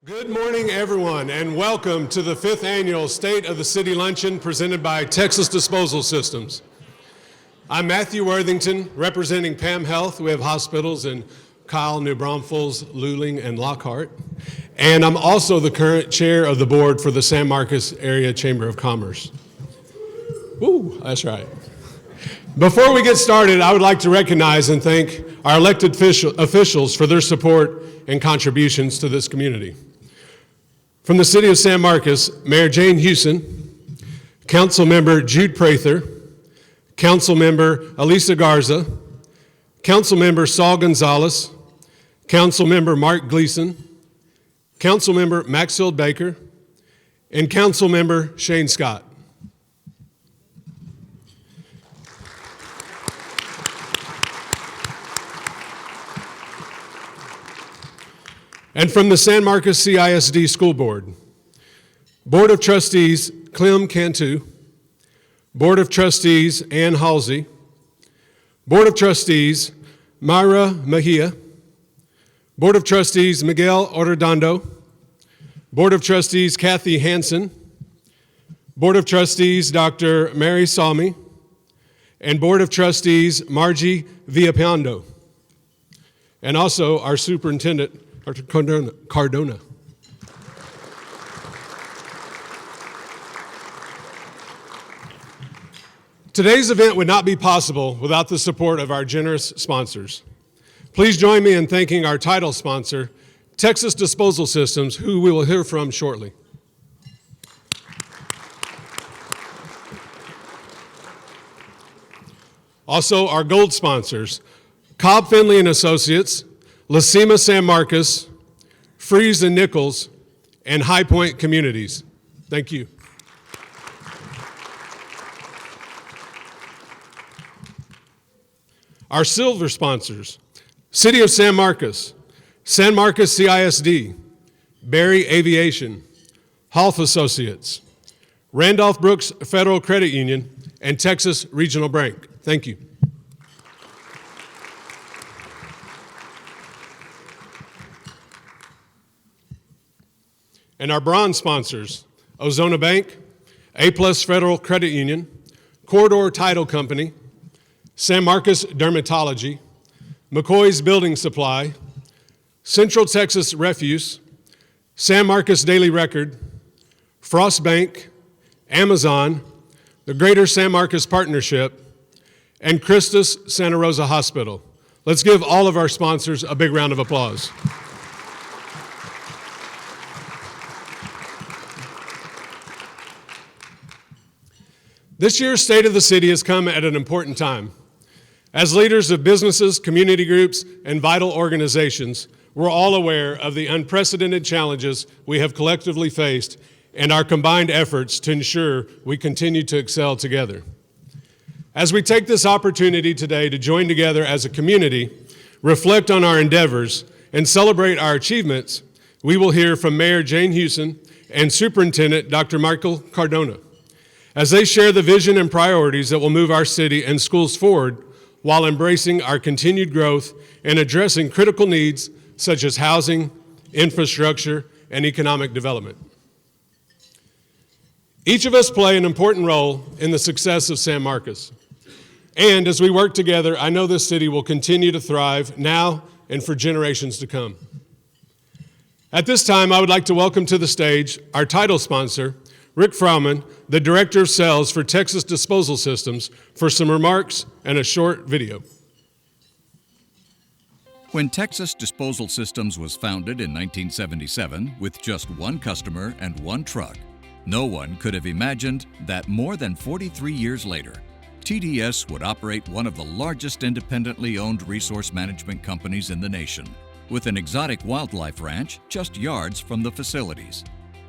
Good morning, everyone, and welcome to the 5th Annual State of the City Luncheon presented by Texas Disposal Systems. I'm Matthew Worthington, representing PAM Health. We have hospitals in Kyle, New Braunfels, Luling, and Lockhart. And I'm also the current chair of the board for the San Marcos Area Chamber of Commerce. Woo, that's right. Before we get started, I would like to recognize and thank our elected officials for their support and contributions to this community. From the City of San Marcos, Mayor Jane Houston, Councilmember Jude Prather, Councilmember Elisa Garza, Councilmember Saul Gonzalez, Councilmember Mark Gleason, Councilmember Maxfield Baker, and Councilmember Shane Scott. And from the San Marcos CISD School Board, Board of Trustees Clem Cantu, Board of Trustees Ann Halsey, Board of Trustees Myra Mejia, Board of Trustees Miguel Ordondo, Board of Trustees Kathy Hansen, Board of Trustees Dr. Mary Salmi, and Board of Trustees Margie Villapando, and also our Superintendent, Dr. Cardona. Today's event would not be possible without the support of our generous sponsors. Please join me in thanking our title sponsor, Texas Disposal Systems, who we will hear from shortly. Also, our gold sponsors, Cobb Finley and Associates, Lacima San Marcos, Freeze and Nichols, and High Point Communities. Thank you. Our silver sponsors, City of San Marcos CISD, Berry Aviation, Half Associates, Randolph Brooks Federal Credit Union, and Texas Regional Bank. Thank you. And our bronze sponsors, Ozona Bank, A-Plus Federal Credit Union, Corridor Title Company, San Marcos Dermatology, McCoy's Building Supply, Central Texas Refuse, San Marcos Daily Record, Frost Bank, Amazon, the Greater San Marcos Partnership, and Christus Santa Rosa Hospital. Let's give all of our sponsors a big round of applause. This year's State of the City has come at an important time. As leaders of businesses, community groups, and vital organizations, we're all aware of the unprecedented challenges we have collectively faced and our combined efforts to ensure we continue to excel together. As we take this opportunity today to join together as a community, reflect on our endeavors, and celebrate our achievements, we will hear from Mayor Jane Houston and Superintendent Dr. Michael Cardona, as they share the vision and priorities that will move our city and schools forward while embracing our continued growth and addressing critical needs such as housing, infrastructure, and economic development. Each of us play an important role in the success of San Marcos. And as we work together, I know this city will continue to thrive now and for generations to come. At this time, I would like to welcome to the stage our title sponsor, Rick Frauman, the Director of Sales for Texas Disposal Systems, for some remarks and a short video. When Texas Disposal Systems was founded in 1977 with just one customer and one truck, no one could have imagined that more than 43 years later, TDS would operate one of the largest independently owned resource management companies in the nation, with an exotic wildlife ranch just yards from the facilities.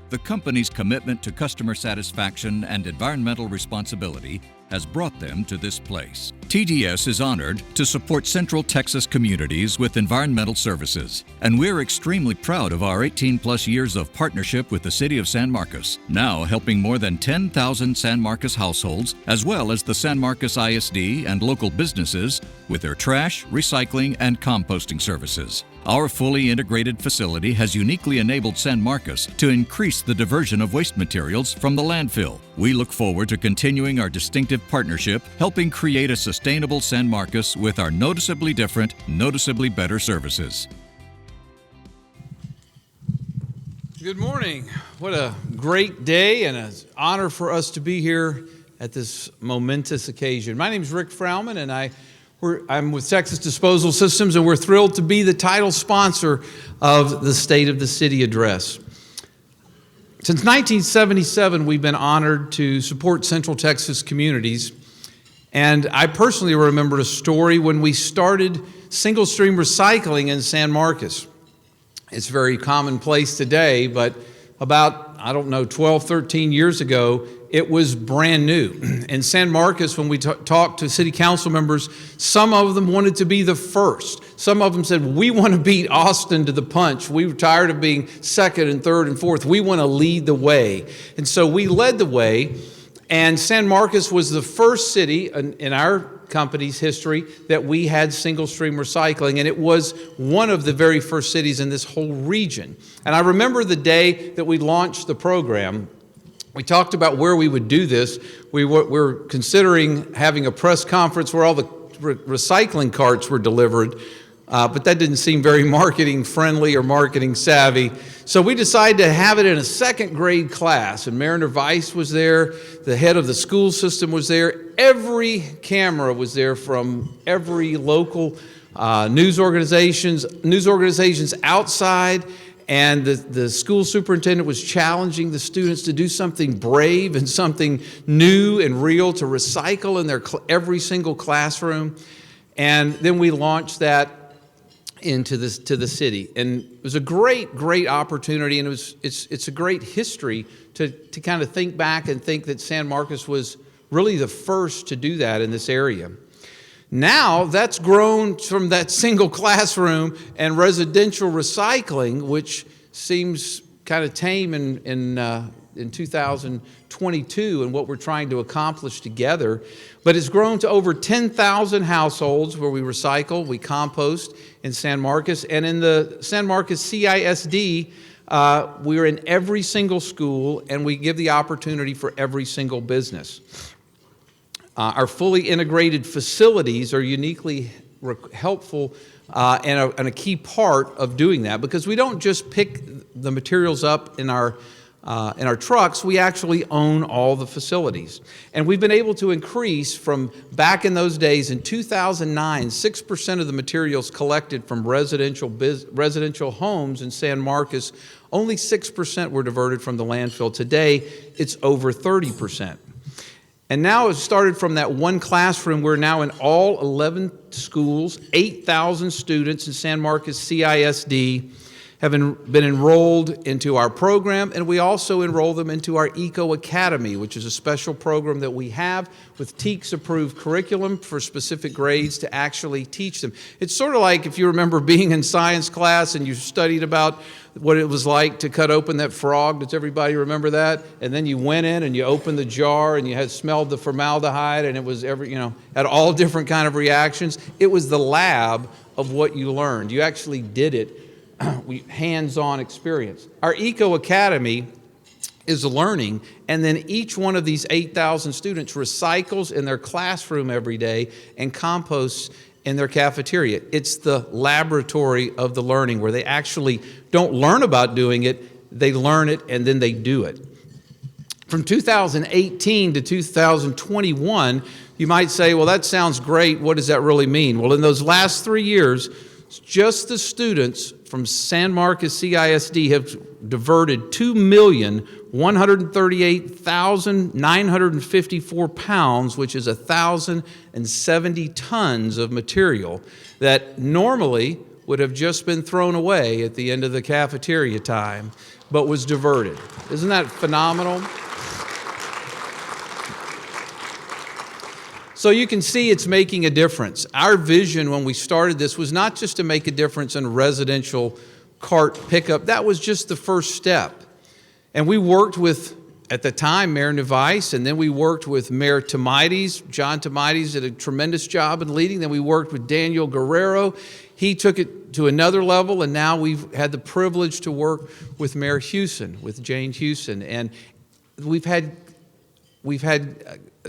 The company's commitment to customer satisfaction and environmental responsibility has brought them to this place. TDS is honored to support Central Texas communities with environmental services, and we're extremely proud of our 18-plus years of partnership with the City of San Marcos, now helping more than 10,000 San Marcos households, as well as the San Marcos ISD and local businesses with their trash, recycling, and composting services. Our fully integrated facility has uniquely enabled San Marcos to increase the diversion of waste materials from the landfill. We look forward to continuing our distinctive partnership, helping create a sustainable San Marcos with our noticeably different, noticeably better services. Good morning. What a great day and an honor for us to be here at this momentous occasion. My name is Rick Frauman, and I'm with Texas Disposal Systems, and we're thrilled to be the title sponsor of the State of the City Address. Since 1977, we've been honored to support Central Texas communities, and I personally remember a story when we started single-stream recycling in San Marcos. It's very commonplace today, but about, 12, 13 years ago, it was brand new. In San Marcos, when we talked to city council members, some of them wanted to be the first. Some of them said, we want to beat Austin to the punch. We were tired of being second and third and fourth. We want to lead the way. And so we led the way, and San Marcos was the first city in our company's history that we had single-stream recycling, and it was one of the very first cities in this whole region. And I remember the day that we launched the program. We talked about where we would do this. We were considering having a press conference where all the recycling carts were delivered, but that didn't seem very marketing friendly or marketing savvy. So we decided to have it in a second grade class, and Mariner Weiss was there, the head of the school system was there, every camera was there from every local news organizations outside. And the school superintendent was challenging the students to do something brave and something new and real to recycle in their every single classroom. And then we launched that to the city. And it was a great opportunity, and it's a great history to kind of think back and think that San Marcos was really the first to do that in this area. Now, that's grown from that single classroom and residential recycling, which seems kind of tame in 2022 and what we're trying to accomplish together. But it's grown to over 10,000 households where we recycle, we compost in San Marcos. And in the San Marcos CISD, we're in every single school, and we give the opportunity for every single business. Our fully integrated facilities are uniquely helpful and a key part of doing that, because we don't just pick the materials up in our trucks. We actually own all the facilities. And we've been able to increase from back in those days. In 2009, 6% of the materials collected from residential homes in San Marcos, only 6% were diverted from the landfill. Today, it's over 30%. And now it started from that one classroom. We're now in all 11 schools. 8,000 students in San Marcos CISD have been enrolled into our program, and we also enroll them into our Eco Academy, which is a special program that we have with TEKS-approved curriculum for specific grades to actually teach them. It's sort of like if you remember being in science class and you studied about what it was like to cut open that frog. Does everybody remember that? And then you went in and you opened the jar and you had smelled the formaldehyde, and it was had all different kind of reactions. It was the lab of what you learned. You actually did it. Hands-on experience. Our Eco Academy is learning, and then each one of these 8,000 students recycles in their classroom every day and composts in their cafeteria. It's the laboratory of the learning, where they actually don't learn about doing it, they learn it and then they do it. From 2018 to 2021, you might say, well, that sounds great. What does that really mean? Well, in those last 3 years, just the students from San Marcos CISD have diverted 2,138,954 pounds, which is 1,070 tons of material that normally would have just been thrown away at the end of the cafeteria time, but was diverted. Isn't that phenomenal? So you can see it's making a difference. Our vision when we started this was not just to make a difference in residential cart pickup. That was just the first step. And we worked with, at the time, Mayor Nevice, and then we worked with Mayor Tomides. John Tomides did a tremendous job in leading. Then we worked with Daniel Guerrero. He took it to another level, and now we've had the privilege to work with Mayor Houston, with Jane Houston. And we've had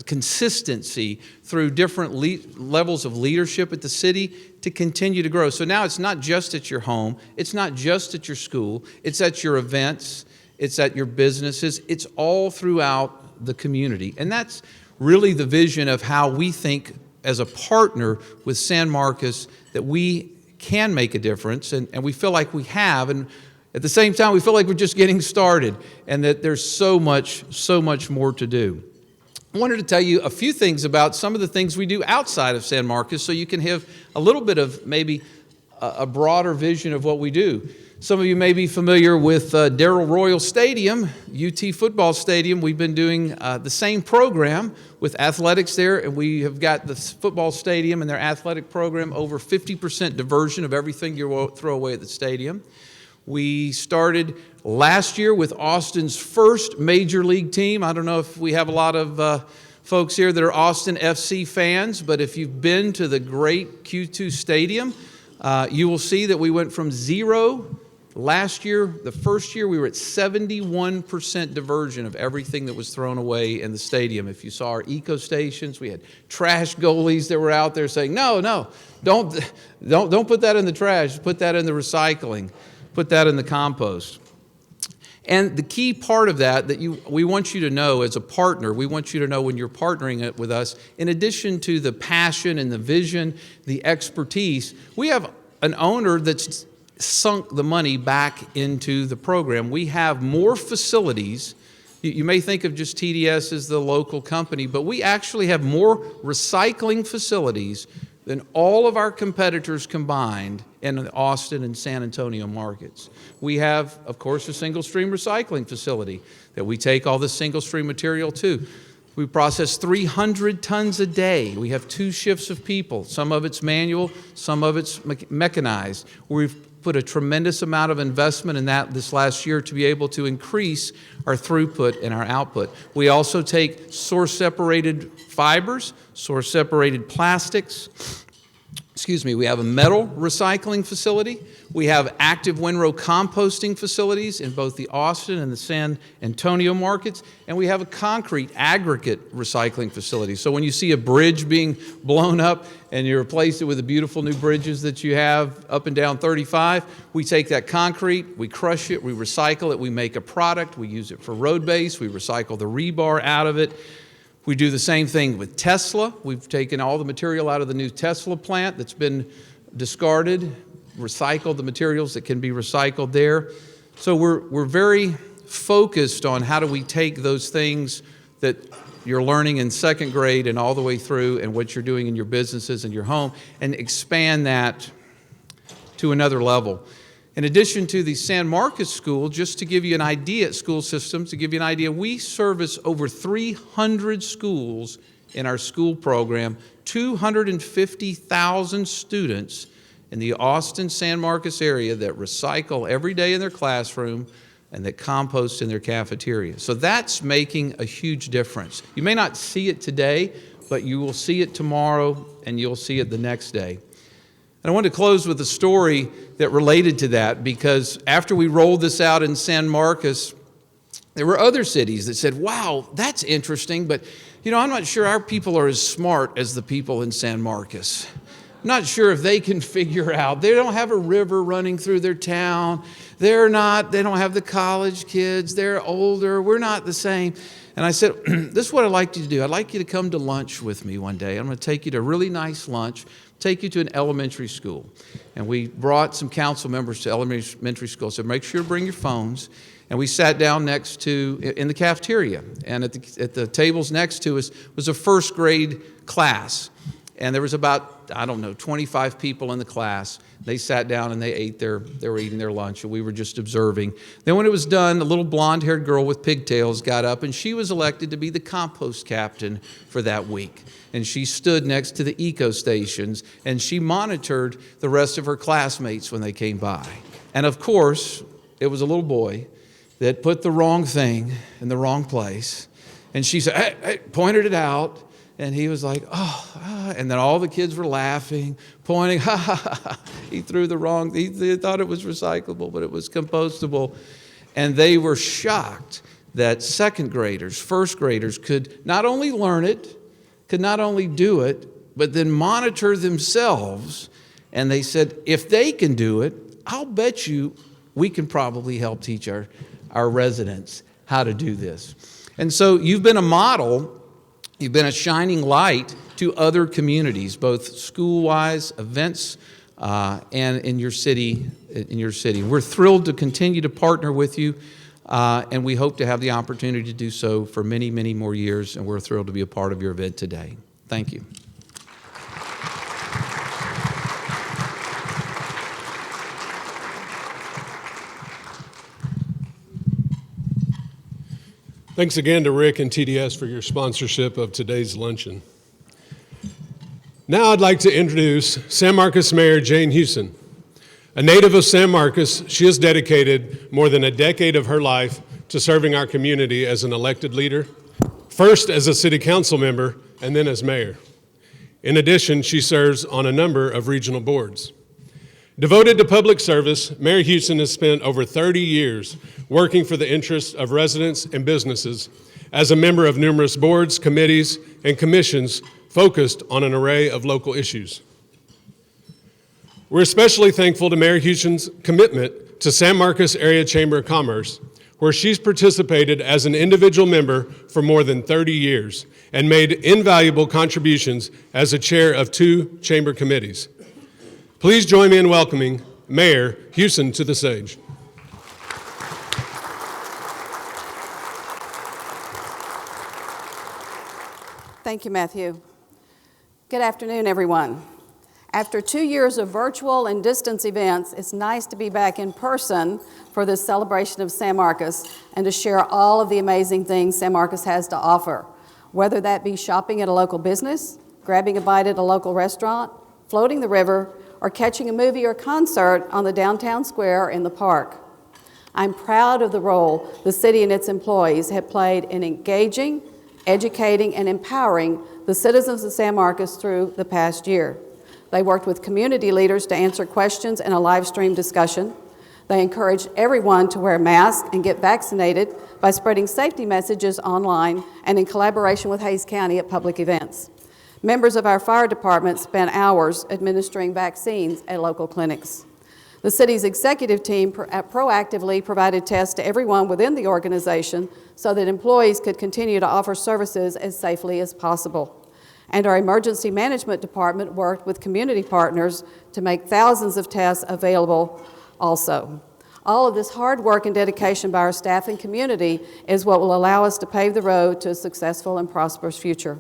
consistency through different levels of leadership at the city to continue to grow. So now it's not just at your home, it's not just at your school, it's at your events, it's at your businesses, it's all throughout the community. And that's really the vision of how we think as a partner with San Marcos that we can make a difference, and we feel like we have, and at the same time we feel like we're just getting started and that there's so much more to do. I wanted to tell you a few things about some of the things we do outside of San Marcos so you can have a little bit of maybe a broader vision of what we do. Some of you may be familiar with Darrell Royal Stadium, UT football stadium. We've been doing the same program with athletics there, and we have got the football stadium and their athletic program over 50% diversion of everything you throw away at the stadium. We started last year with Austin's first major league team. I don't know if we have a lot of folks here that are Austin FC fans, but if you've been to the great Q2 Stadium, you will see that we went from 0 last year. The first year we were at 71% diversion of everything that was thrown away in the stadium. If you saw our eco stations, we had trash goalies that were out there saying, no, don't put that in the trash, put that in the recycling. Put that in the compost. And the key part of that we want you to know as a partner, we want you to know when you're partnering it with us, in addition to the passion and the vision, the expertise, we have an owner that's sunk the money back into the program. We have more facilities. You may think of just TDS as the local company, but we actually have more recycling facilities than all of our competitors combined in the Austin and San Antonio markets. We have, of course, a single-stream recycling facility that we take all this single-stream material to. We process 300 tons a day. We have 2 shifts of people. Some of it's manual, some of it's mechanized. We've put a tremendous amount of investment in that this last year to be able to increase our throughput and our output. We also take source-separated fibers, source-separated plastics. We have a metal recycling facility. We have active windrow composting facilities in both the Austin and the San Antonio markets. And we have a concrete aggregate recycling facility. So when you see a bridge being blown up and you replace it with the beautiful new bridges that you have up and down 35, we take that concrete, we crush it, we recycle it, we make a product, we use it for road base, we recycle the rebar out of it. We do the same thing with Tesla. We've taken all the material out of the new Tesla plant that's been discarded, recycled the materials that can be recycled there. So we're very focused on how do we take those things that you're learning in second grade and all the way through and what you're doing in your businesses and your home and expand that to another level. In addition to the San Marcos School, just to give you an idea, school systems, to give you an idea, we service over 300 schools in our school program, 250,000 students in the Austin, San Marcos area that recycle every day in their classroom and that compost in their cafeteria. So that's making a huge difference. You may not see it today, but you will see it tomorrow and you'll see it the next day. And I want to close with a story that related to that, because after we rolled this out in San Marcos, there were other cities that said, wow, that's interesting, but I'm not sure our people are as smart as the people in San Marcos. I'm not sure if they can figure out. They don't have a river running through their town. They don't have the college kids. They're older. We're not the same. And I said, this is what I'd like you to do. I'd like you to come to lunch with me one day. I'm going to take you to a really nice lunch, take you to an elementary school. And we brought some council members to elementary school. So make sure to bring your phones. And we sat down in the cafeteria. And at the tables next to us was a first grade class. And there was about, 25 people in the class. They sat down and they were eating their lunch, and we were just observing. Then when it was done, a little blonde-haired girl with pigtails got up, and she was elected to be the compost captain for that week. And she stood next to the eco stations, and she monitored the rest of her classmates when they came by. And of course, it was a little boy that put the wrong thing in the wrong place. And she said, hey, pointed it out. And he was like, and then all the kids were laughing, pointing, ha, ha, ha, ha. He threw the wrong, he thought it was recyclable, but it was compostable. And they were shocked that second graders, first graders could not only learn it, could not only do it, but then monitor themselves. And they said, if they can do it, I'll bet you we can probably help teach our residents how to do this. And so you've been a model. You've been a shining light to other communities, both school-wise, events, and in your city. We're thrilled to continue to partner with you, and we hope to have the opportunity to do so for many, many more years, and we're thrilled to be a part of your event today. Thank you. Thanks again to Rick and TDS for your sponsorship of today's luncheon. Now I'd like to introduce San Marcos Mayor Jane Hewson. A native of San Marcos, she has dedicated more than a decade of her life to serving our community as an elected leader, first as a city council member and then as mayor. In addition, she serves on a number of regional boards. Devoted to public service, Mayor Hewson has spent over 30 years working for the interests of residents and businesses as a member of numerous boards, committees, and commissions focused on an array of local issues. We're especially thankful to Mayor Hewson's commitment to San Marcos Area Chamber of Commerce, where she's participated as an individual member for more than 30 years and made invaluable contributions as a chair of 2 chamber committees. Please join me in welcoming Mayor Hewson to the stage. Thank you, Matthew. Good afternoon, everyone. After 2 years of virtual and distance events, it's nice to be back in person for this celebration of San Marcos and to share all of the amazing things San Marcos has to offer, whether that be shopping at a local business, grabbing a bite at a local restaurant, floating the river, or catching a movie or concert on the downtown square or in the park. I'm proud of the role the city and its employees have played in engaging, educating, and empowering the citizens of San Marcos through the past year. They worked with community leaders to answer questions in a live stream discussion. They encouraged everyone to wear masks and get vaccinated by spreading safety messages online and in collaboration with Hays County at public events. Members of our fire department spent hours administering vaccines at local clinics. The city's executive team proactively provided tests to everyone within the organization so that employees could continue to offer services as safely as possible. And our emergency management department worked with community partners to make thousands of tests available also. All of this hard work and dedication by our staff and community is what will allow us to pave the road to a successful and prosperous future.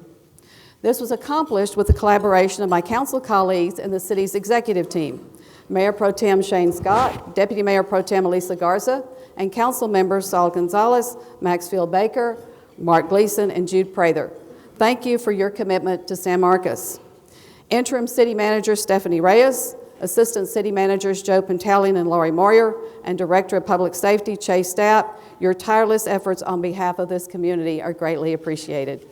This was accomplished with the collaboration of my council colleagues and the city's executive team, Mayor Pro Tem Shane Scott, Deputy Mayor Pro Tem Elisa Garza, and council members Saul Gonzalez, Maxfield Baker, Mark Gleason, and Jude Prather. Thank you for your commitment to San Marcos. Interim City Manager Stephanie Reyes, Assistant City Managers Joe Pentalian and Laurie Moyer, and Director of Public Safety Chase Stapp, your tireless efforts on behalf of this community are greatly appreciated.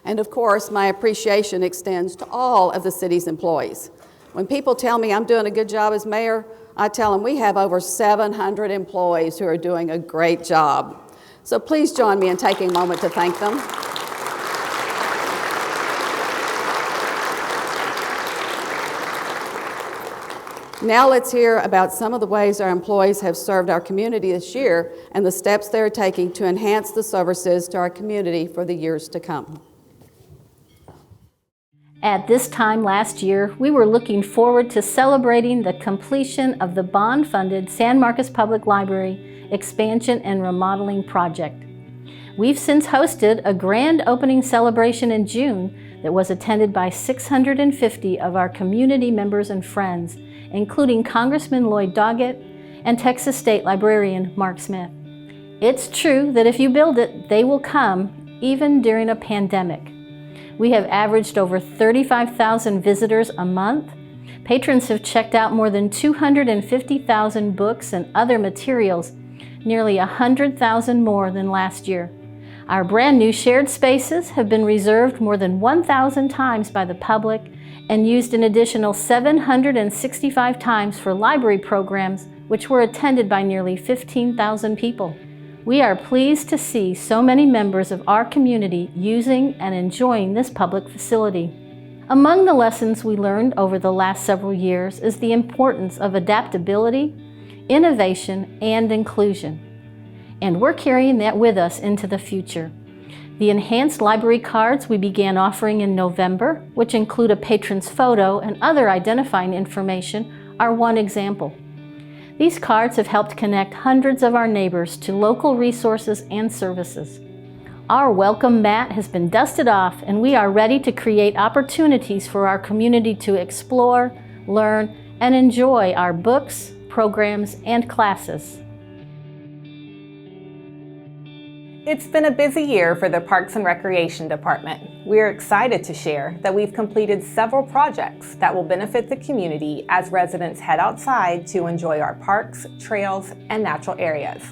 And of course, my appreciation extends to all of the city's employees. When people tell me I'm doing a good job as mayor, I tell them we have over 700 employees who are doing a great job. So please join me in taking a moment to thank them. Now let's hear about some of the ways our employees have served our community this year and the steps they're taking to enhance the services to our community for the years to come. At this time last year, we were looking forward to celebrating the completion of the bond-funded San Marcos Public Library expansion and remodeling project. We've since hosted a grand opening celebration in June that was attended by 650 of our community members and friends, including Congressman Lloyd Doggett and Texas State Librarian Mark Smith. It's true that if you build it, they will come, even during a pandemic. We have averaged over 35,000 visitors a month. Patrons have checked out more than 250,000 books and other materials, nearly 100,000 more than last year. Our brand new shared spaces have been reserved more than 1,000 times by the public and used an additional 765 times for library programs, which were attended by nearly 15,000 people. We are pleased to see so many members of our community using and enjoying this public facility. Among the lessons we learned over the last several years is the importance of adaptability, innovation, and inclusion. And we're carrying that with us into the future. The enhanced library cards we began offering in November, which include a patron's photo and other identifying information, are one example. These cards have helped connect hundreds of our neighbors to local resources and services. Our welcome mat has been dusted off, and we are ready to create opportunities for our community to explore, learn, and enjoy our books, programs, and classes. It's been a busy year for the Parks and Recreation Department. We are excited to share that we've completed several projects that will benefit the community as residents head outside to enjoy our parks, trails, and natural areas.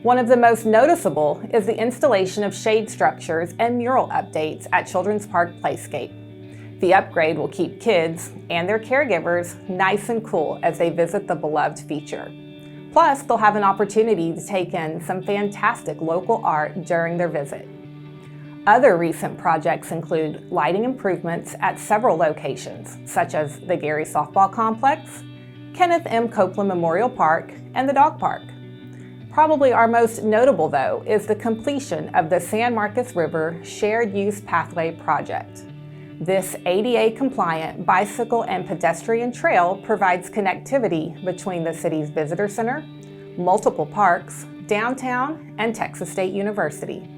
One of the most noticeable is the installation of shade structures and mural updates at Children's Park Playscape. The upgrade will keep kids and their caregivers nice and cool as they visit the beloved feature. Plus, they'll have an opportunity to take in some fantastic local art during their visit. Other recent projects include lighting improvements at several locations, such as the Gary Softball Complex, Kenneth M. Copeland Memorial Park, and the Dog Park. Probably our most notable, though, is the completion of the San Marcos River Shared Use Pathway project. This ADA-compliant bicycle and pedestrian trail provides connectivity between the city's visitor center, multiple parks, downtown, and Texas State University.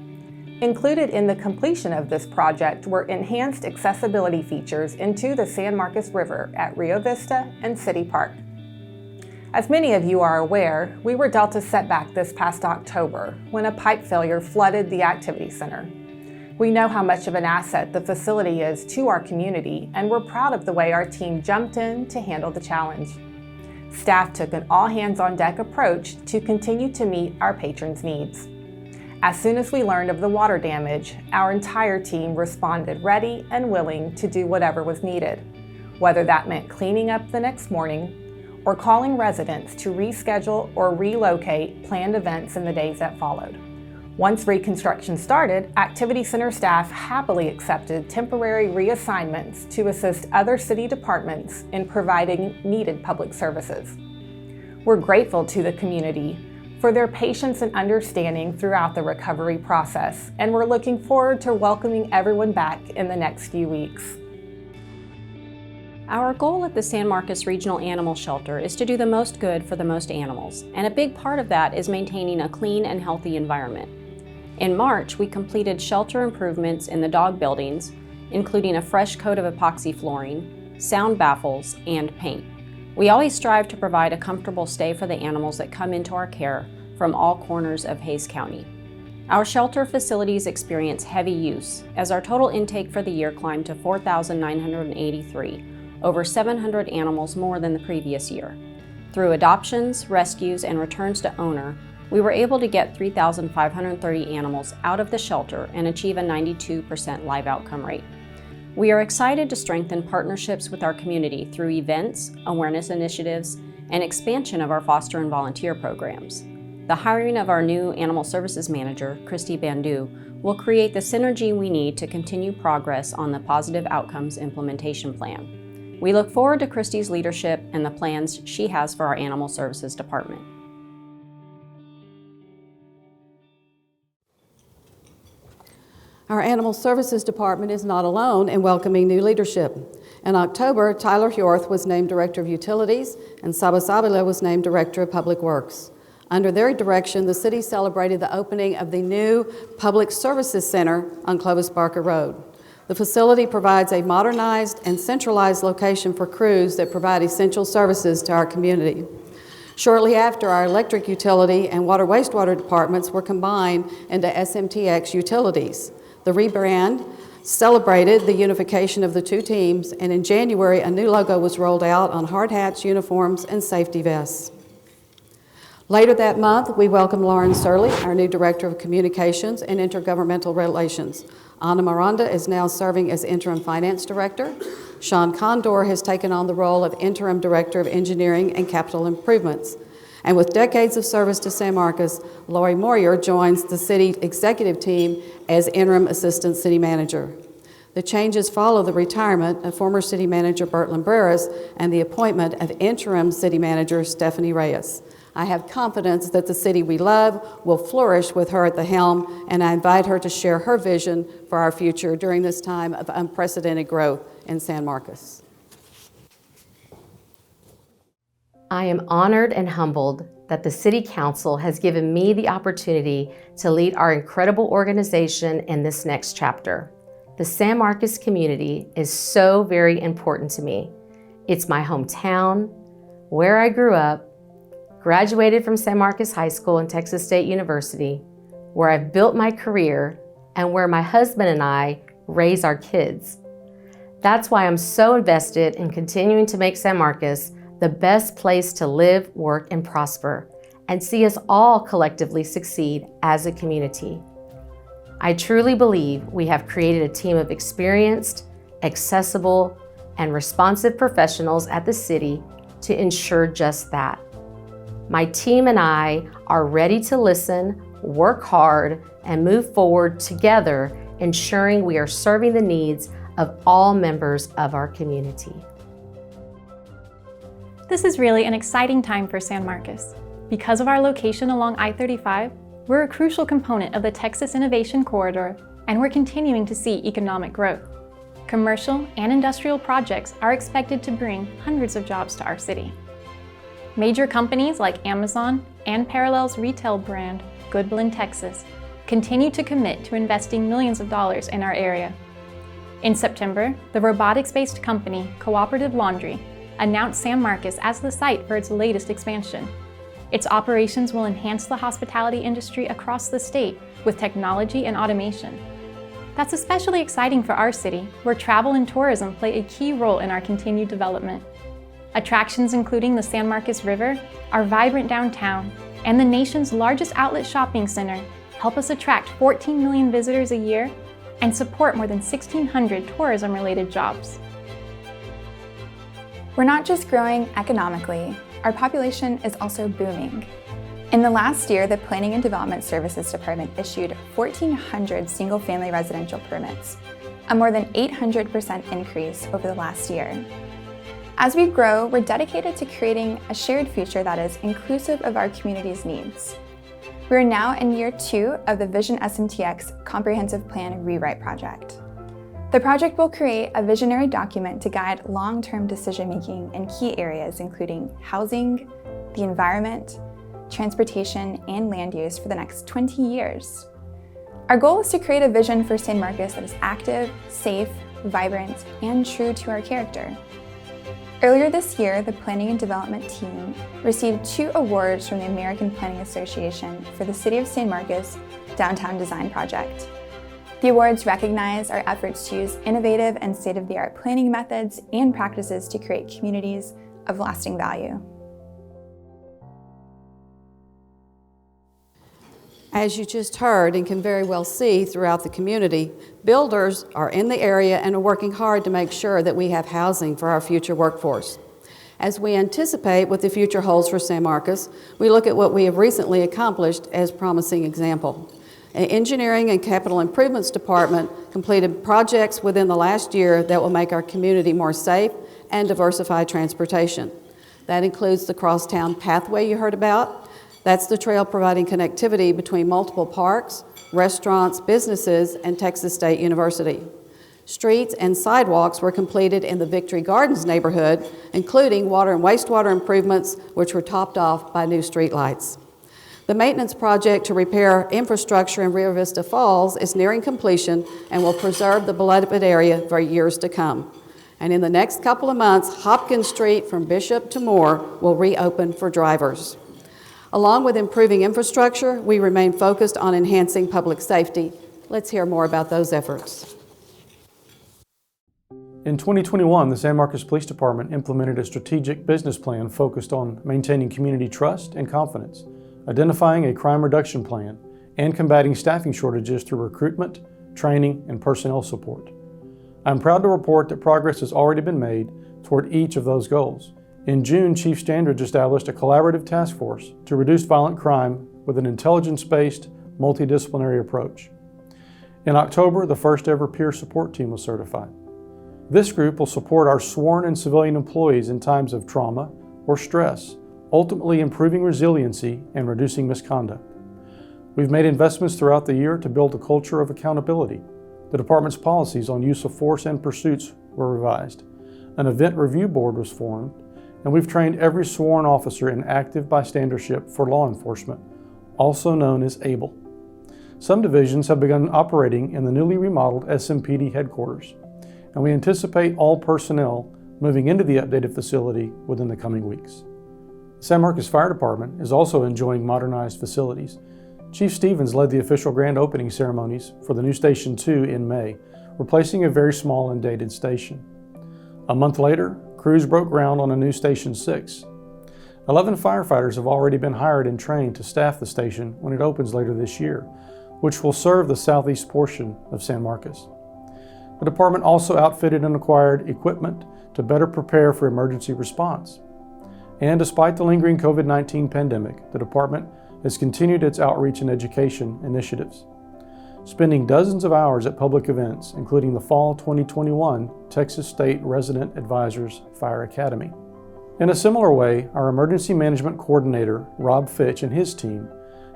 Included in the completion of this project were enhanced accessibility features into the San Marcos River at Rio Vista and City Park. As many of you are aware, we were dealt a setback this past October when a pipe failure flooded the activity center. We know how much of an asset the facility is to our community, and we're proud of the way our team jumped in to handle the challenge. Staff took an all-hands-on-deck approach to continue to meet our patrons' needs. As soon as we learned of the water damage, our entire team responded ready and willing to do whatever was needed, whether that meant cleaning up the next morning or calling residents to reschedule or relocate planned events in the days that followed. Once reconstruction started, Activity Center staff happily accepted temporary reassignments to assist other city departments in providing needed public services. We're grateful to the community for their patience and understanding throughout the recovery process, and we're looking forward to welcoming everyone back in the next few weeks. Our goal at the San Marcos Regional Animal Shelter is to do the most good for the most animals, and a big part of that is maintaining a clean and healthy environment. In March, we completed shelter improvements in the dog buildings, including a fresh coat of epoxy flooring, sound baffles, and paint. We always strive to provide a comfortable stay for the animals that come into our care from all corners of Hays County. Our shelter facilities experience heavy use, as our total intake for the year climbed to 4,983, over 700 animals more than the previous year. Through adoptions, rescues, and returns to owner, we were able to get 3,530 animals out of the shelter and achieve a 92% live outcome rate. We are excited to strengthen partnerships with our community through events, awareness initiatives, and expansion of our foster and volunteer programs. The hiring of our new Animal Services Manager, Christy Bandu, will create the synergy we need to continue progress on the Positive Outcomes Implementation Plan. We look forward to Christy's leadership and the plans she has for our Animal Services Department. Our Animal Services Department is not alone in welcoming new leadership. In October, Tyler Hjorth was named Director of Utilities and Saba Sabila was named Director of Public Works. Under their direction, the city celebrated the opening of the new Public Services Center on Clovis Barker Road. The facility provides a modernized and centralized location for crews that provide essential services to our community. Shortly after, our electric utility and water wastewater departments were combined into SMTX Utilities. The rebrand celebrated the unification of the two teams, and in January, a new logo was rolled out on hard hats, uniforms, and safety vests. Later that month, we welcomed Lauren Surley, our new Director of Communications and Intergovernmental Relations. Ana Miranda is now serving as Interim Finance Director. Sean Condor has taken on the role of Interim Director of Engineering and Capital Improvements. And with decades of service to San Marcos, Lori Moyer joins the City Executive Team as Interim Assistant City Manager. The changes follow the retirement of former City Manager Bert Lumbreras and the appointment of Interim City Manager Stephanie Reyes. I have confidence that the city we love will flourish with her at the helm, and I invite her to share her vision for our future during this time of unprecedented growth in San Marcos. I am honored and humbled that the City Council has given me the opportunity to lead our incredible organization in this next chapter. The San Marcos community is so very important to me. It's my hometown, where I grew up, graduated from San Marcos High School and Texas State University, where I've built my career, and where my husband and I raise our kids. That's why I'm so invested in continuing to make San Marcos the best place to live, work, and prosper, and see us all collectively succeed as a community. I truly believe we have created a team of experienced, accessible, and responsive professionals at the city to ensure just that. My team and I are ready to listen, work hard, and move forward together, ensuring we are serving the needs of all members of our community. This is really an exciting time for San Marcos. Because of our location along I-35, we're a crucial component of the Texas Innovation Corridor, and we're continuing to see economic growth. Commercial and industrial projects are expected to bring hundreds of jobs to our city. Major companies like Amazon and Parallel's retail brand, Goodblend Texas, continue to commit to investing millions of dollars in our area. In September, the robotics-based company Cooperative Laundry announced San Marcos as the site for its latest expansion. Its operations will enhance the hospitality industry across the state with technology and automation. That's especially exciting for our city, where travel and tourism play a key role in our continued development. Attractions including the San Marcos River, our vibrant downtown, and the nation's largest outlet shopping center help us attract 14 million visitors a year and support more than 1,600 tourism-related jobs. We're not just growing economically, our population is also booming. In the last year, the Planning and Development Services Department issued 1,400 single-family residential permits, a more than 800% increase over the last year. As we grow, we're dedicated to creating a shared future that is inclusive of our community's needs. We are now in year 2 of the Vision SMTX Comprehensive Plan Rewrite project. The project will create a visionary document to guide long-term decision-making in key areas including housing, the environment, transportation, and land use for the next 20 years. Our goal is to create a vision for San Marcos that is active, safe, vibrant, and true to our character. Earlier this year, the Planning and Development team received 2 awards from the American Planning Association for the City of San Marcos Downtown Design Project. The awards recognize our efforts to use innovative and state-of-the-art planning methods and practices to create communities of lasting value. As you just heard and can very well see throughout the community, builders are in the area and are working hard to make sure that we have housing for our future workforce. As we anticipate what the future holds for San Marcos, we look at what we have recently accomplished as promising example. An Engineering and Capital Improvements Department completed projects within the last year that will make our community more safe and diversify transportation. That includes the Crosstown Pathway you heard about. That's the trail providing connectivity between multiple parks, restaurants, businesses, and Texas State University. Streets and sidewalks were completed in the Victory Gardens neighborhood, including water and wastewater improvements, which were topped off by new streetlights. The maintenance project to repair infrastructure in Rio Vista Falls is nearing completion and will preserve the beloved area for years to come. And in the next couple of months, Hopkins Street from Bishop to Moore will reopen for drivers. Along with improving infrastructure, we remain focused on enhancing public safety. Let's hear more about those efforts. In 2021, the San Marcos Police Department implemented a strategic business plan focused on maintaining community trust and confidence, identifying a crime reduction plan, and combating staffing shortages through recruitment, training, and personnel support. I'm proud to report that progress has already been made toward each of those goals. In June, Chief Standridge established a collaborative task force to reduce violent crime with an intelligence-based, multidisciplinary approach. In October, the first ever peer support team was certified. This group will support our sworn and civilian employees in times of trauma or stress, ultimately improving resiliency and reducing misconduct. We've made investments throughout the year to build a culture of accountability. The department's policies on use of force and pursuits were revised. An event review board was formed, and we've trained every sworn officer in active bystandership for law enforcement, also known as ABLE. Some divisions have begun operating in the newly remodeled SMPD headquarters, and we anticipate all personnel moving into the updated facility within the coming weeks. The San Marcos Fire Department is also enjoying modernized facilities. Chief Stevens led the official grand opening ceremonies for the new Station 2 in May, replacing a very small and dated station. A month later, crews broke ground on a new Station 6. 11 firefighters have already been hired and trained to staff the station when it opens later this year, which will serve the southeast portion of San Marcos. The department also outfitted and acquired equipment to better prepare for emergency response. And despite the lingering COVID-19 pandemic, the department has continued its outreach and education initiatives, spending dozens of hours at public events, including the Fall 2021 Texas State Resident Advisors Fire Academy. In a similar way, our Emergency Management Coordinator, Rob Fitch, and his team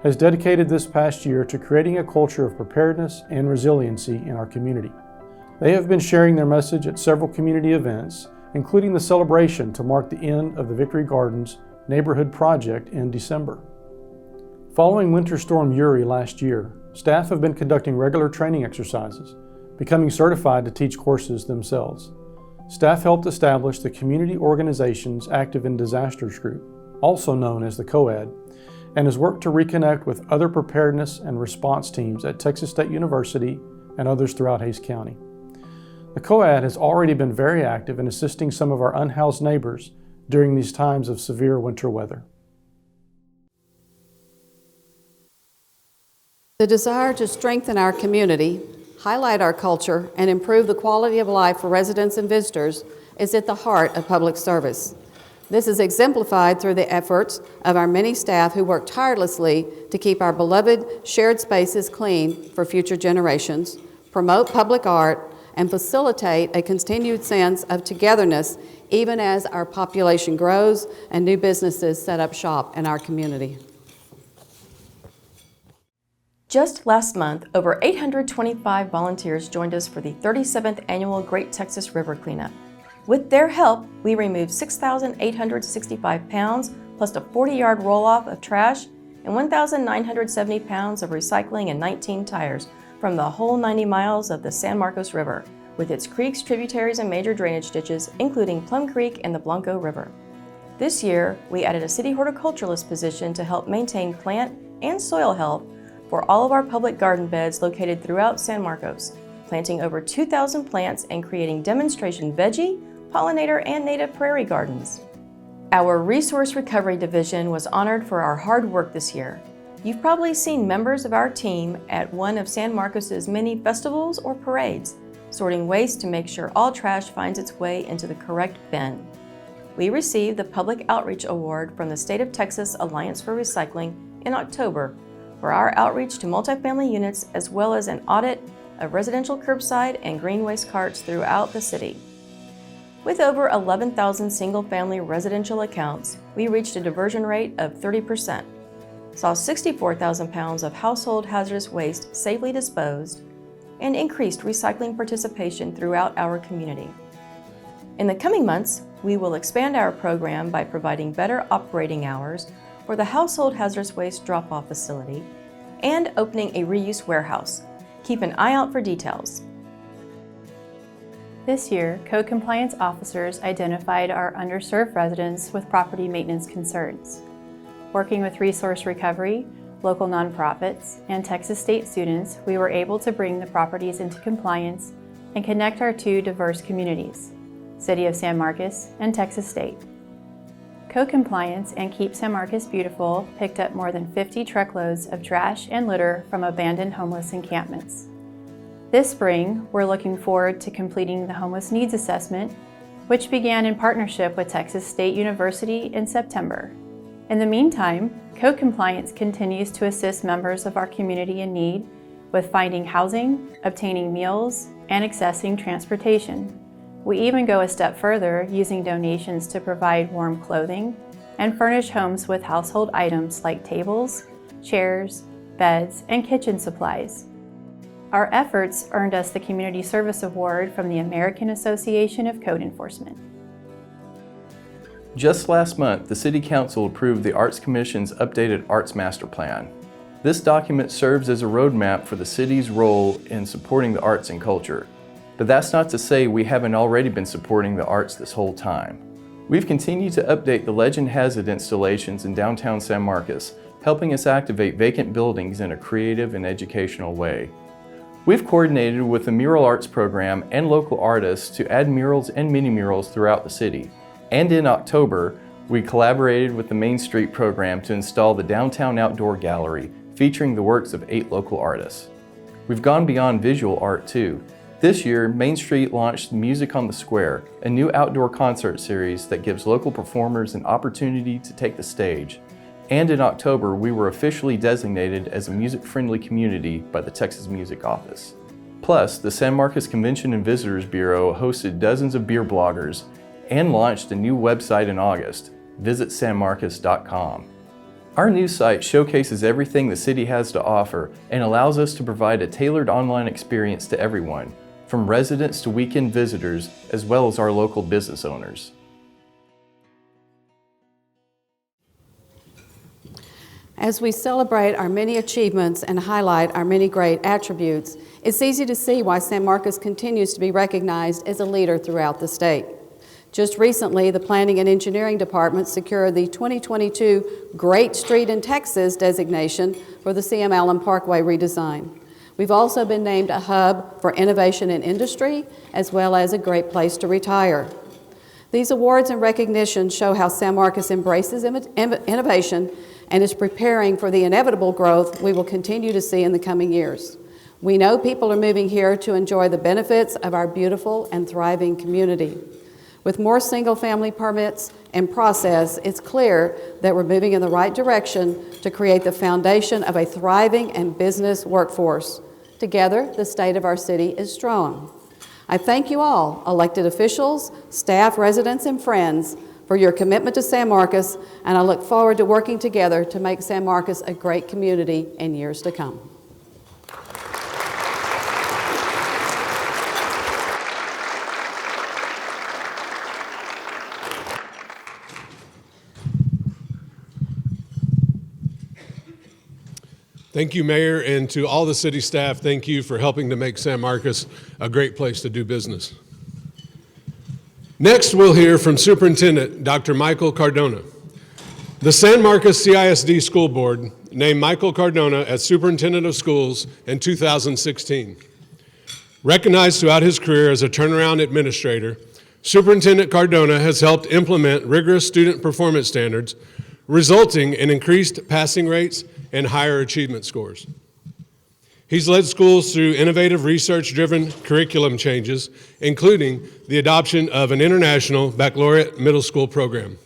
has dedicated this past year to creating a culture of preparedness and resiliency in our community. They have been sharing their message at several community events, including the celebration to mark the end of the Victory Gardens neighborhood project in December. Following Winter Storm Uri last year, staff have been conducting regular training exercises, becoming certified to teach courses themselves. Staff helped establish the Community Organizations Active in Disasters Group, also known as the COAD, and has worked to reconnect with other preparedness and response teams at Texas State University and others throughout Hays County. The COAD has already been very active in assisting some of our unhoused neighbors during these times of severe winter weather. The desire to strengthen our community, highlight our culture, and improve the quality of life for residents and visitors is at the heart of public service. This is exemplified through the efforts of our many staff who work tirelessly to keep our beloved shared spaces clean for future generations, promote public art, and facilitate a continued sense of togetherness even as our population grows and new businesses set up shop in our community. Just last month, over 825 volunteers joined us for the 37th annual Great Texas River Cleanup. With their help, we removed 6,865 pounds plus a 40-yard roll-off of trash and 1,970 pounds of recycling and 19 tires from the whole 90 miles of the San Marcos River, with its creeks, tributaries, and major drainage ditches, including Plum Creek and the Blanco River. This year, we added a city horticulturalist position to help maintain plant and soil health for all of our public garden beds located throughout San Marcos, planting over 2,000 plants and creating demonstration veggie, pollinator, and native prairie gardens. Our Resource Recovery Division was honored for our hard work this year. You've probably seen members of our team at one of San Marcos's many festivals or parades, sorting waste to make sure all trash finds its way into the correct bin. We received the Public Outreach Award from the State of Texas Alliance for Recycling in October for our outreach to multifamily units, as well as an audit of residential curbside and green waste carts throughout the city. With over 11,000 single-family residential accounts, we reached a diversion rate of 30%, saw 64,000 pounds of household hazardous waste safely disposed, and increased recycling participation throughout our community. In the coming months, we will expand our program by providing better operating hours for the household hazardous waste drop-off facility, and opening a reuse warehouse. Keep an eye out for details. This year, code compliance officers identified our underserved residents with property maintenance concerns. Working with Resource Recovery, local nonprofits, and Texas State students, we were able to bring the properties into compliance and connect our two diverse communities, City of San Marcos and Texas State. Code Compliance and Keep San Marcos Beautiful picked up more than 50 truckloads of trash and litter from abandoned homeless encampments. This spring, we're looking forward to completing the Homeless Needs Assessment, which began in partnership with Texas State University in September. In the meantime, Code Compliance continues to assist members of our community in need with finding housing, obtaining meals, and accessing transportation. We even go a step further, using donations to provide warm clothing and furnish homes with household items like tables, chairs, beds, and kitchen supplies. Our efforts earned us the Community Service Award from the American Association of Code Enforcement. Just last month, the City Council approved the Arts Commission's updated Arts Master Plan. This document serves as a roadmap for the city's role in supporting the arts and culture. But that's not to say we haven't already been supporting the arts this whole time. We've continued to update the Legend Has It installations in downtown San Marcos, helping us activate vacant buildings in a creative and educational way. We've coordinated with the Mural Arts Program and local artists to add murals and mini-murals throughout the city. And in October, we collaborated with the Main Street program to install the Downtown Outdoor Gallery, featuring the works of 8 local artists. We've gone beyond visual art too. This year, Main Street launched Music on the Square, a new outdoor concert series that gives local performers an opportunity to take the stage. And in October, we were officially designated as a music-friendly community by the Texas Music Office. Plus, the San Marcos Convention and Visitors Bureau hosted dozens of beer bloggers and launched a new website in August, visitsanmarcos.com. Our new site showcases everything the city has to offer and allows us to provide a tailored online experience to everyone, from residents to weekend visitors, as well as our local business owners. As we celebrate our many achievements and highlight our many great attributes, it's easy to see why San Marcos continues to be recognized as a leader throughout the state. Just recently, the Planning and Engineering Department secured the 2022 Great Street in Texas designation for the C.M. Allen Parkway redesign. We've also been named a hub for innovation in industry, as well as a great place to retire. These awards and recognitions show how San Marcos embraces innovation and is preparing for the inevitable growth we will continue to see in the coming years. We know people are moving here to enjoy the benefits of our beautiful and thriving community. With more single-family permits in process, it's clear that we're moving in the right direction to create the foundation of a thriving and business workforce. Together, the state of our city is strong. I thank you all, elected officials, staff, residents, and friends, for your commitment to San Marcos, and I look forward to working together to make San Marcos a great community in years to come. Thank you, Mayor, and to all the city staff, thank you for helping to make San Marcos a great place to do business. Next, we'll hear from Superintendent Dr. Michael Cardona. The San Marcos CISD School Board named Michael Cardona as Superintendent of Schools in 2016. Recognized throughout his career as a turnaround administrator, Superintendent Cardona has helped implement rigorous student performance standards, resulting in increased passing rates and higher achievement scores. He's led schools through innovative research-driven curriculum changes, including the adoption of an international baccalaureate middle school program.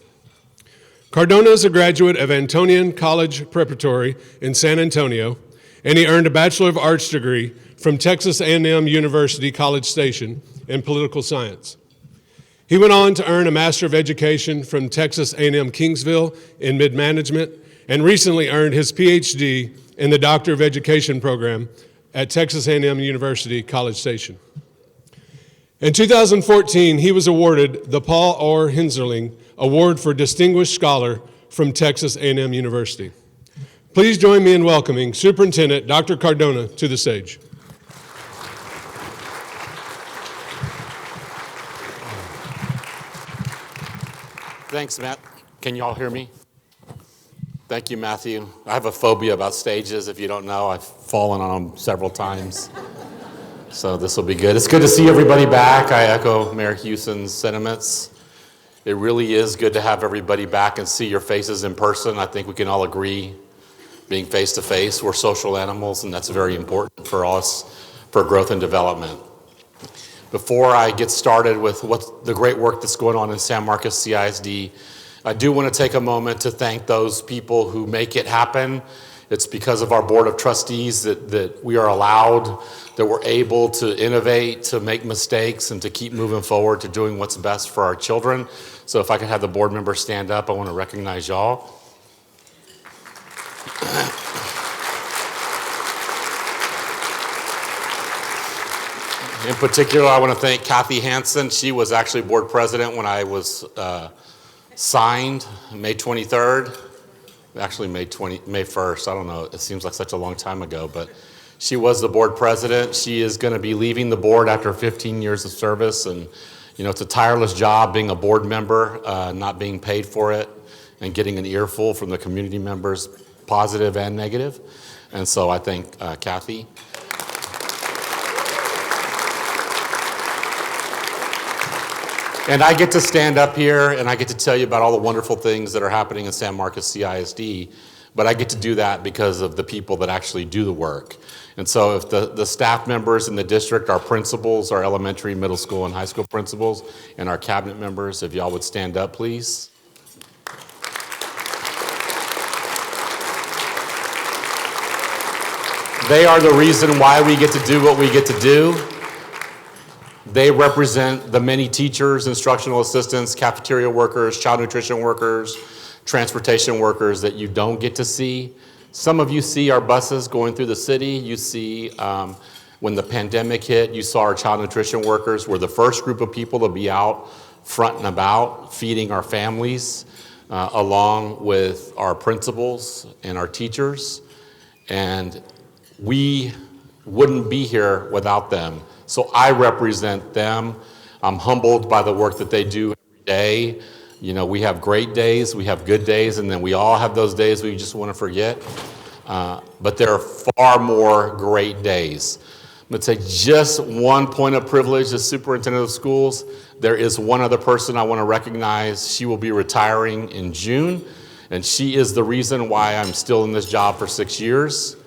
Cardona is a graduate of Antonian College Preparatory in San Antonio, and he earned a Bachelor of Arts degree from Texas A&M University College Station in political science. He went on to earn a Master of Education from Texas A&M Kingsville in mid-management, and recently earned his PhD in the Doctor of Education program at Texas A&M University College Station. In 2014, he was awarded the Paul Orr Hensarling Award for Distinguished Scholar from Texas A&M University. Please join me in welcoming Superintendent Dr. Cardona to the stage. Thanks, Matt. Can you all hear me? Thank you, Matthew. I have a phobia about stages. If you don't know, I've fallen on them several times. So this will be good. It's good to see everybody back. I echo Mayor Houston's sentiments. It really is good to have everybody back and see your faces in person. I think we can all agree, being face to face, we're social animals, and that's very important for us for growth and development. Before I get started with what the great work that's going on in San Marcos CISD, I do want to take a moment to thank those people who make it happen. It's because of our Board of Trustees that we are allowed, that we're able to innovate, to make mistakes, and to keep moving forward to doing what's best for our children. So if I could have the board members stand up, I want to recognize y'all. In particular, I want to thank Kathy Hansen. She was actually board president when I was signed May 23rd. Actually, May 1st. I don't know. It seems like such a long time ago, but she was the board president. She is going to be leaving the board after 15 years of service, and you know, it's a tireless job being a board member, not being paid for it, and getting an earful from the community members, positive and negative. And so I thank Kathy. And I get to stand up here and I get to tell you about all the wonderful things that are happening in San Marcos CISD, but I get to do that because of the people that actually do the work. And so if the staff members in the district, our principals, our elementary, middle school, and high school principals, and our cabinet members, if y'all would stand up, please. They are the reason why we get to do what we get to do. They represent the many teachers, instructional assistants, cafeteria workers, child nutrition workers, transportation workers that you don't get to see. Some of you see our buses going through the city. You see when the pandemic hit, you saw our child nutrition workers were the first group of people to be out front and about feeding our families along with our principals and our teachers. And we wouldn't be here without them. So I represent them. I'm humbled by the work that they do every day. You know, we have great days, we have good days, and then we all have those days we just want to forget. But there are far more great days. I'm going to say just one point of privilege as superintendent of schools. There is one other person I want to recognize. She will be retiring in June, and she is the reason why I'm still in this job for 6 years.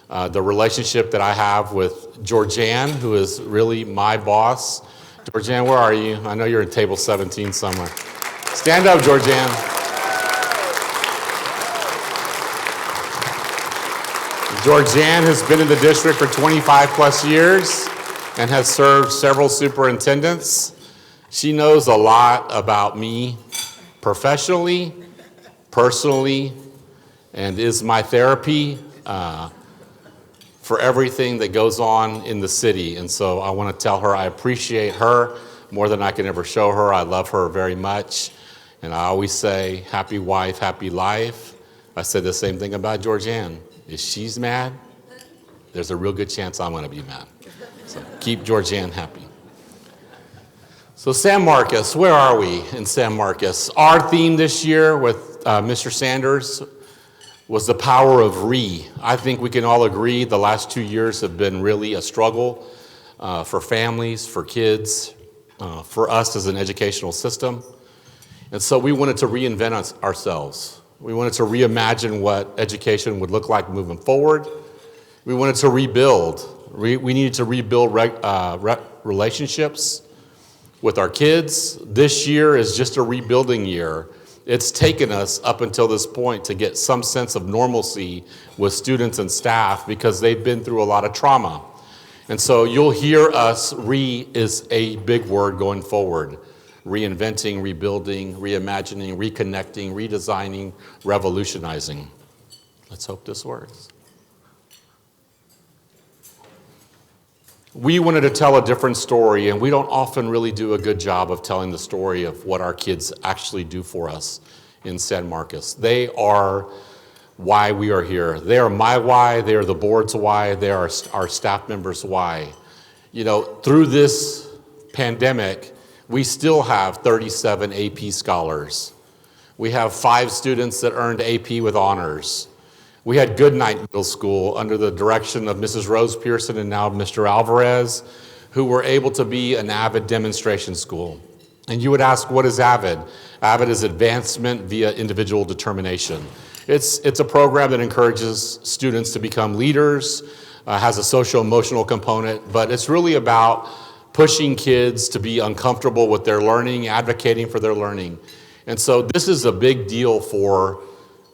The relationship that I have with Georgianne, who is really my boss. Georgianne, where are you? I know you're in table 17 somewhere. Stand up, Georgianne. Georgianne has been in the district for 25 plus years and has served several superintendents. She knows a lot about me professionally, personally, and is my therapy for everything that goes on in the city. And so I want to tell her I appreciate her more than I can ever show her. I love her very much. And I always say, happy wife, happy life. I said the same thing about Georgianne. If she's mad, there's a real good chance I'm going to be mad. So keep Georgianne happy. So San Marcos, where are we in San Marcos? Our theme this year with Mr. Sanders was the power of re. I think we can all agree the last 2 years have been really a struggle for families, for kids, for us as an educational system. And so we wanted to reinvent ourselves. We wanted to reimagine what education would look like moving forward. We wanted to rebuild. We needed to rebuild relationships with our kids. This year is just a rebuilding year. It's taken us up until this point to get some sense of normalcy with students and staff because they've been through a lot of trauma. And so you'll hear us, is a big word going forward. Reinventing, rebuilding, reimagining, reconnecting, redesigning, revolutionizing. Let's hope this works. We wanted to tell a different story, and we don't often really do a good job of telling the story of what our kids actually do for us in San Marcos. They are why we are here. They are my why, they are the board's why, they are our staff members' why. You know, through this pandemic, we still have 37 AP scholars. We have 5 students that earned AP with honors. We had Goodnight Middle School under the direction of Mrs. Rose Pearson and now Mr. Alvarez, who were able to be an AVID demonstration school. And you would ask, what is AVID? AVID is Advancement via Individual Determination. It's a program that encourages students to become leaders, has a social-emotional component, but it's really about pushing kids to be uncomfortable with their learning, advocating for their learning. And so this is a big deal for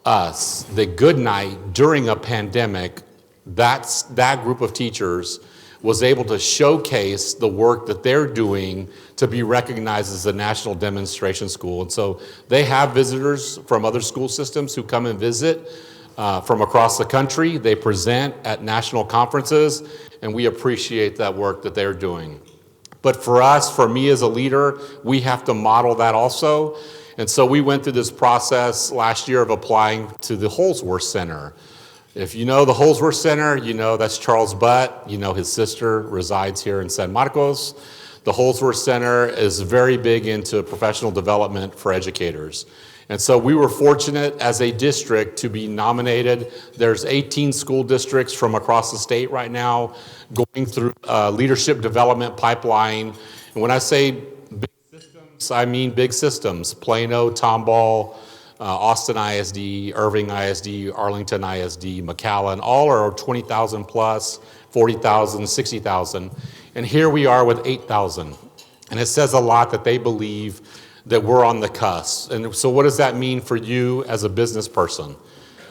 us. The Goodnight, during a pandemic, that group of teachers was able to showcase the work that they're doing to be recognized as a national demonstration school. And so they have visitors from other school systems who come and visit from across the country. They present at national conferences, and we appreciate that work that they're doing. But for us, for me as a leader, we have to model that also. And so we went through this process last year of applying to the Holsworth Center. If you know the Holsworth Center, you know that's Charles Butt. You know his sister resides here in San Marcos. The Holsworth Center is very big into professional development for educators. And so we were fortunate as a district to be nominated. There's 18 school districts from across the state right now going through a leadership development pipeline. And when I say big systems, I mean big systems. Plano, Tomball, Austin ISD, Irving ISD, Arlington ISD, McAllen, all are 20,000 plus, 40,000, 60,000. And here we are with 8,000. And it says a lot that they believe that we're on the cusp. And so what does that mean for you as a business person?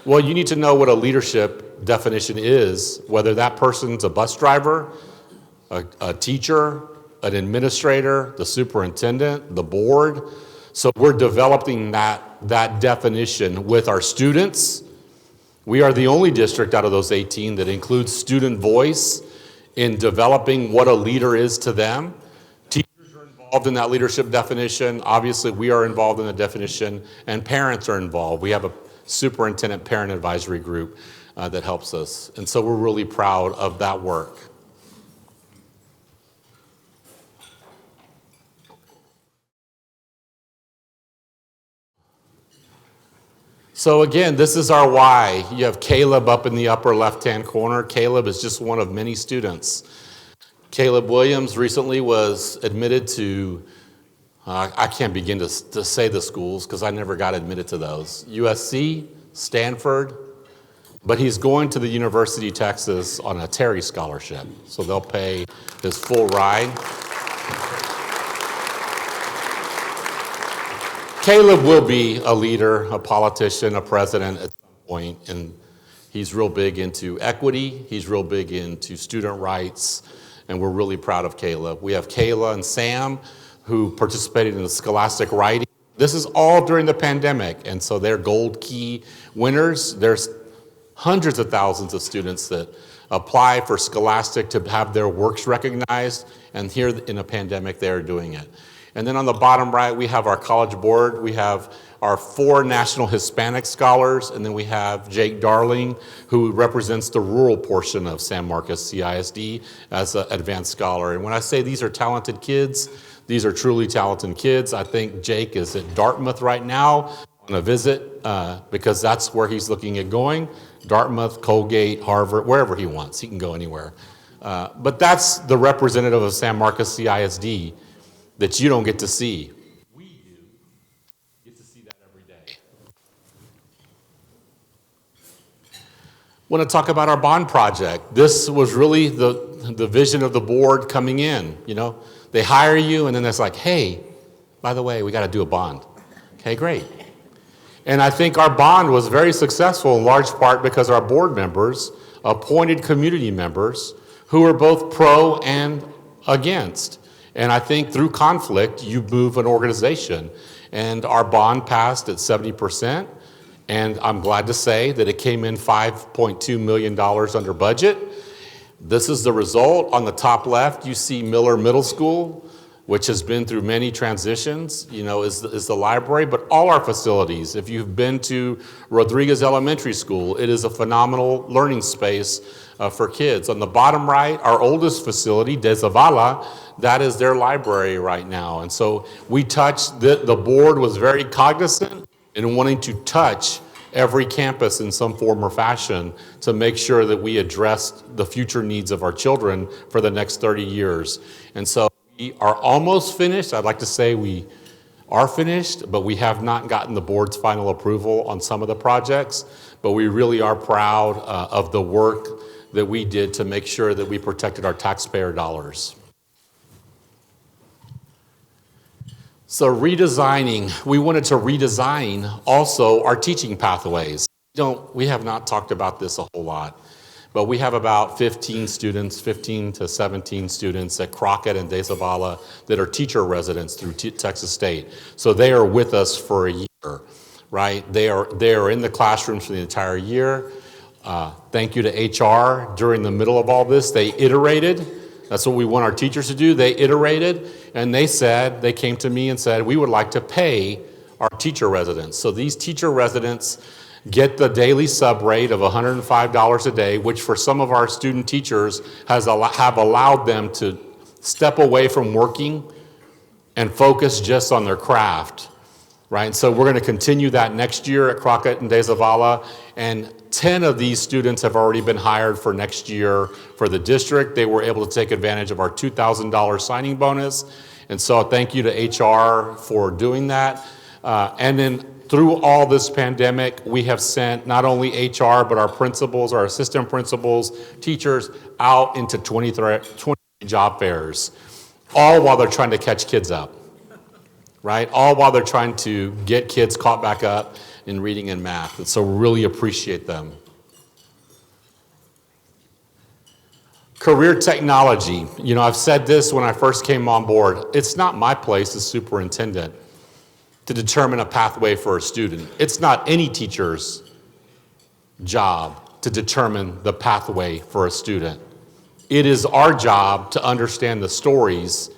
Well, you need to know what a leadership definition is, whether that person's a bus driver, a teacher, an administrator, the superintendent, the board. So we're developing that definition with our students. We are the only district out of those 18 that includes student voice in developing what a leader is to them. Teachers are involved in that leadership definition. Obviously, we are involved in the definition, and parents are involved. We have a superintendent parent advisory group that helps us. And so we're really proud of that work. So again, this is our why. You have Caleb up in the upper left-hand corner. Caleb is just one of many students. Caleb Williams recently was admitted to, I can't begin to say the schools because I never got admitted to those. USC, Stanford, but he's going to the University of Texas on a Terry scholarship. So they'll pay his full ride. Caleb will be a leader, a politician, a president at some point, and he's real big into equity, he's real big into student rights, and we're really proud of Caleb. We have Kayla and Sam, who participated in the Scholastic Writing. This is all during the pandemic, and so they're Gold Key winners. There's hundreds of thousands of students that apply for Scholastic to have their works recognized, and here in a pandemic, they're doing it. And then on the bottom right, we have our College Board. We have our 4 National Hispanic Scholars, and then we have Jake Darling, who represents the rural portion of San Marcos CISD as an advanced scholar. And when I say these are talented kids, these are truly talented kids. I think Jake is at Dartmouth right now on a visit because that's where he's looking at going. Dartmouth, Colgate, Harvard, wherever he wants. He can go anywhere. But that's the representative of San Marcos CISD that you don't get to see. We do get to see that every day. Want to talk about our bond project. This was really the vision of the board coming in. You know, they hire you and then it's like, hey, by the way, we got to do a bond. Okay, great. And I think our bond was very successful in large part because our board members appointed community members who were both pro and against. And I think through conflict, you move an organization. And our bond passed at 70%. And I'm glad to say that it came in $5.2 million under budget. This is the result. On the top left, you see Miller Middle School. which has been through many transitions, is the library, but all our facilities. If you've been to Rodriguez Elementary School, it is a phenomenal learning space for kids. On the bottom right, our oldest facility, De Zavala, that is their library right now. And so we touched, the board was very cognizant in wanting to touch every campus in some form or fashion to make sure that we addressed the future needs of our children for the next 30 years. And so we are almost finished. I'd like to say we are finished, but we have not gotten the board's final approval on some of the projects. But we really are proud of the work that we did to make sure that we protected our taxpayer dollars. So redesigning, we wanted to redesign also our teaching pathways. We have not talked about this a whole lot, but we have about 15 to 17 students at Crockett and De Zavala that are teacher residents through Texas State. So they are with us for a year, right? They are in the classrooms for the entire year. Thank you to HR. During the middle of all this, they iterated. That's what we want our teachers to do. They iterated, and they came to me and said, we would like to pay our teacher residents. So these teacher residents get the daily sub rate of $105 a day, which for some of our student teachers have allowed them to step away from working and focus just on their craft, right? And so we're going to continue that next year at Crockett and De Zavala, and 10 of these students have already been hired for next year for the district. They were able to take advantage of our $2,000 signing bonus. And so thank you to HR for doing that. And then through all this pandemic, we have sent not only HR, but our principals, our assistant principals, teachers out into 23 job fairs, all while they're trying to catch kids up, right? All while they're trying to get kids caught back up in reading and math. And so really appreciate them. Career technology. I've said this when I first came on board. It's not my place as superintendent to determine a pathway for a student. It's not any teacher's job to determine the pathway for a student. It is our job to understand the stories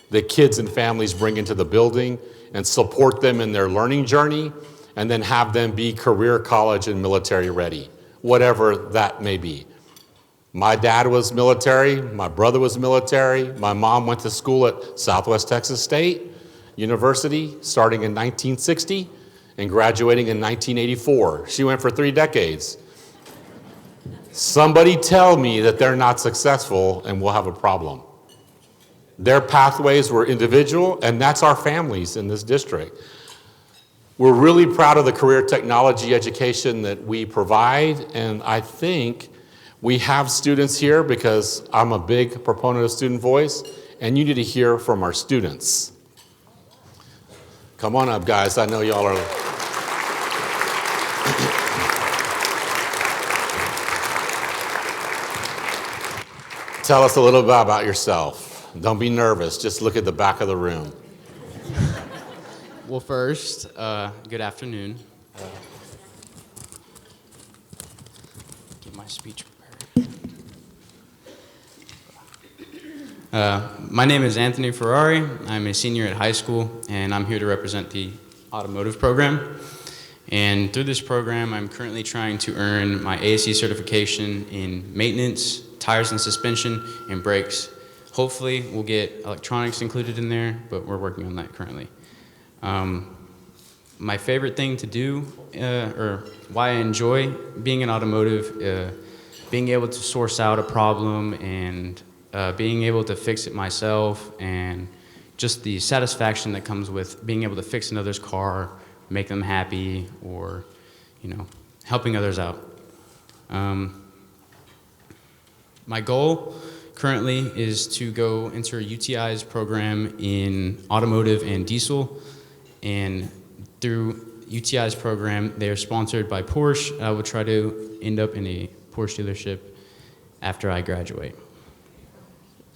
that kids and families bring into the building and support them in their learning journey, and then have them be career, college, and military ready, whatever that may be. My dad was military, my brother was military, my mom went to school at Southwest Texas State University starting in 1960 and graduating in 1984. She went for 3 decades. Somebody tell me that they're not successful and we'll have a problem. Their pathways were individual, and that's our families in this district. We're really proud of the career technology education that we provide, and I think we have students here because I'm a big proponent of student voice, and you need to hear from our students. Come on up, guys. I know y'all are. Tell us a little bit about yourself. Don't be nervous. Just look at the back of the room. Well, first, good afternoon. Get my speech prepared. My name is Anthony Ferrari. I'm a senior at high school, and I'm here to represent the automotive program. And through this program, I'm currently trying to earn my ASE certification in maintenance, tires and suspension, and brakes. Hopefully, we'll get electronics included in there, but we're working on that currently. My favorite thing to do, or why I enjoy being in automotive, being able to source out a problem and being able to fix it myself, and just the satisfaction that comes with being able to fix another's car, make them happy, or helping others out. My goal currently is to go enter UTI's program in automotive and diesel. And through UTI's program, they are sponsored by Porsche. I will try to end up in a Porsche dealership after I graduate.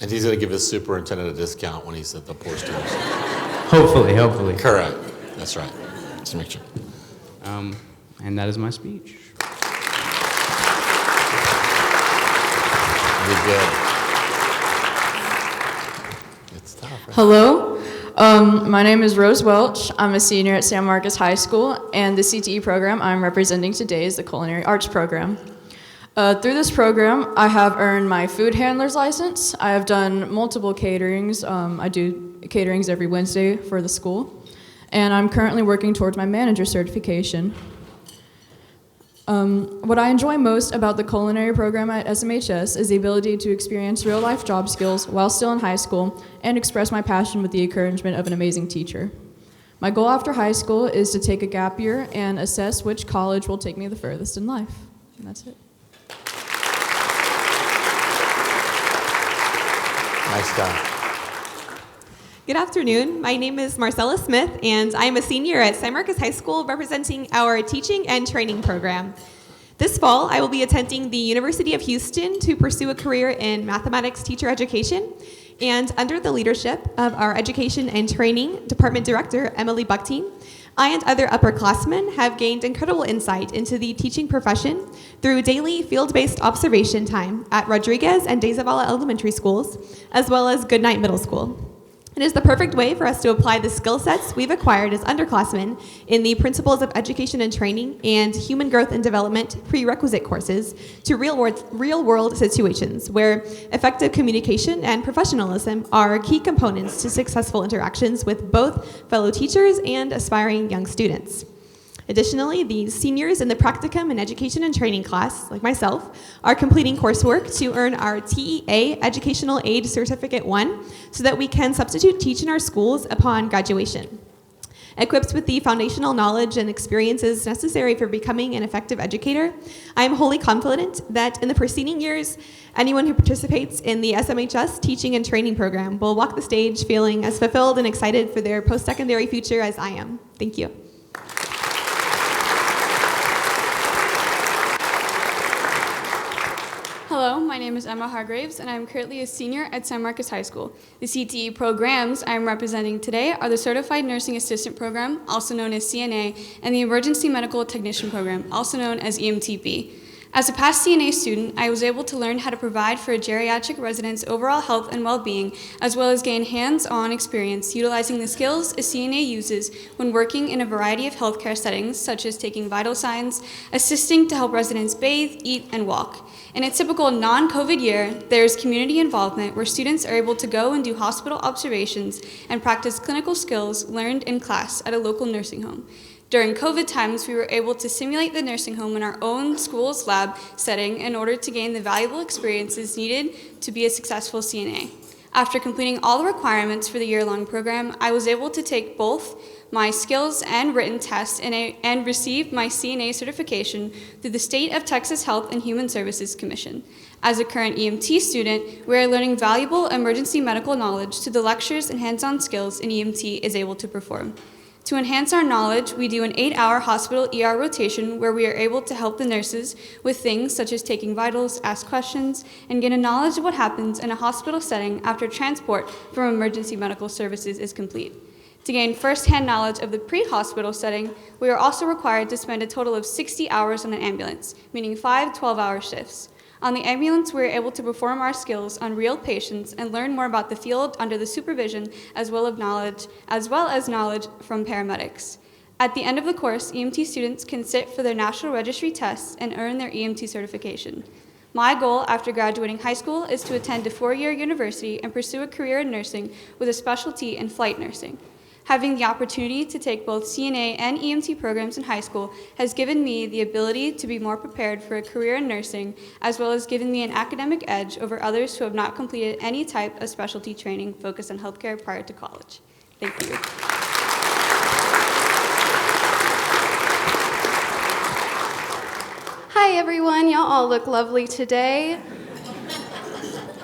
And he's going to give his superintendent a discount when he's at the Porsche dealership. Hopefully. Correct. That's right. Just make sure. And that is my speech. Very good. It's tough, right? Hello, My name is Rose Welch. I'm a senior at San Marcos High School, and the CTE program I'm representing today is the Culinary Arts program. Through this program, I have earned my food handler's license. I have done multiple caterings. I do caterings every Wednesday for the school, and I'm currently working towards my manager certification. What I enjoy most about the culinary program at SMHS is the ability to experience real-life job skills while still in high school and express my passion with the encouragement of an amazing teacher. My goal after high school is to take a gap year and assess which college will take me the furthest in life. And that's it. Nice job. Good afternoon. My name is Marcella Smith, and I'm a senior at San Marcos High School representing our teaching and training program. This fall, I will be attending the University of Houston to pursue a career in mathematics teacher education, and under the leadership of our Education and Training Department Director, Emily Buckteen, I and other upperclassmen have gained incredible insight into the teaching profession through daily field-based observation time at Rodriguez and De Zavala Elementary Schools, as well as Goodnight Middle School. It is the perfect way for us to apply the skill sets we've acquired as underclassmen in the Principles of Education and Training and Human Growth and Development prerequisite courses to real-world situations where effective communication and professionalism are key components to successful interactions with both fellow teachers and aspiring young students. Additionally, the seniors in the practicum and education and training class, like myself, are completing coursework to earn our TEA Educational Aid Certificate 1 so that we can substitute teach in our schools upon graduation. Equipped with the foundational knowledge and experiences necessary for becoming an effective educator, I am wholly confident that in the preceding years, anyone who participates in the SMHS teaching and training program will walk the stage feeling as fulfilled and excited for their post-secondary future as I am. Thank you. Hello, my name is Emma Hargraves, and I'm currently a senior at San Marcos High School. The CTE programs I'm representing today are the Certified Nursing Assistant Program, also known as CNA, and the Emergency Medical Technician Program, also known as EMTP. As a past CNA student, I was able to learn how to provide for a geriatric resident's overall health and well-being, as well as gain hands-on experience utilizing the skills a CNA uses when working in a variety of healthcare settings, such as taking vital signs, assisting to help residents bathe, eat, and walk. In a typical non-COVID year, there's community involvement where students are able to go and do hospital observations and practice clinical skills learned in class at a local nursing home. During COVID times, we were able to simulate the nursing home in our own school's lab setting in order to gain the valuable experiences needed to be a successful CNA. After completing all the requirements for the year-long program, I was able to take both my skills and written test and received my CNA certification through the State of Texas Health and Human Services Commission. As a current EMT student, we are learning valuable emergency medical knowledge through the lectures and hands-on skills an EMT is able to perform. To enhance our knowledge, we do an 8-hour hospital ER rotation where we are able to help the nurses with things such as taking vitals, ask questions, and gain a knowledge of what happens in a hospital setting after transport from emergency medical services is complete. To gain first-hand knowledge of the pre-hospital setting, we are also required to spend a total of 60 hours on an ambulance, meaning 5 12-hour shifts. On the ambulance, we are able to perform our skills on real patients and learn more about the field under the supervision as well as knowledge from paramedics. At the end of the course, EMT students can sit for their National Registry tests and earn their EMT certification. My goal after graduating high school is to attend a 4-year university and pursue a career in nursing with a specialty in flight nursing. Having the opportunity to take both CNA and EMT programs in high school has given me the ability to be more prepared for a career in nursing, as well as given me an academic edge over others who have not completed any type of specialty training focused on healthcare prior to college. Thank you. Hi everyone, y'all all look lovely today.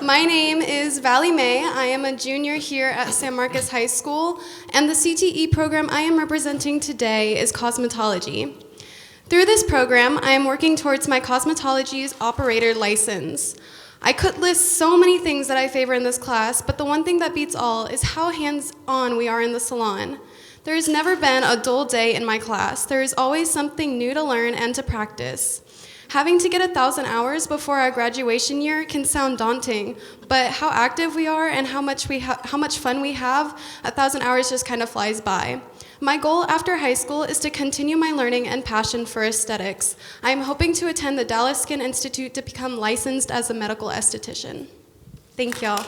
My name is Valley May. I am a junior here at San Marcos High School, and the CTE program I am representing today is cosmetology. Through this program, I am working towards my cosmetology's operator license. I could list so many things that I favor in this class, but the one thing that beats all is how hands-on we are in the salon. There has never been a dull day in my class. There is always something new to learn and to practice. Having to get 1,000 hours before our graduation year can sound daunting, but how active we are and how much fun we have, 1,000 hours just kind of flies by. My goal after high school is to continue my learning and passion for aesthetics. I am hoping to attend the Dallas Skin Institute to become licensed as a medical esthetician. Thank y'all.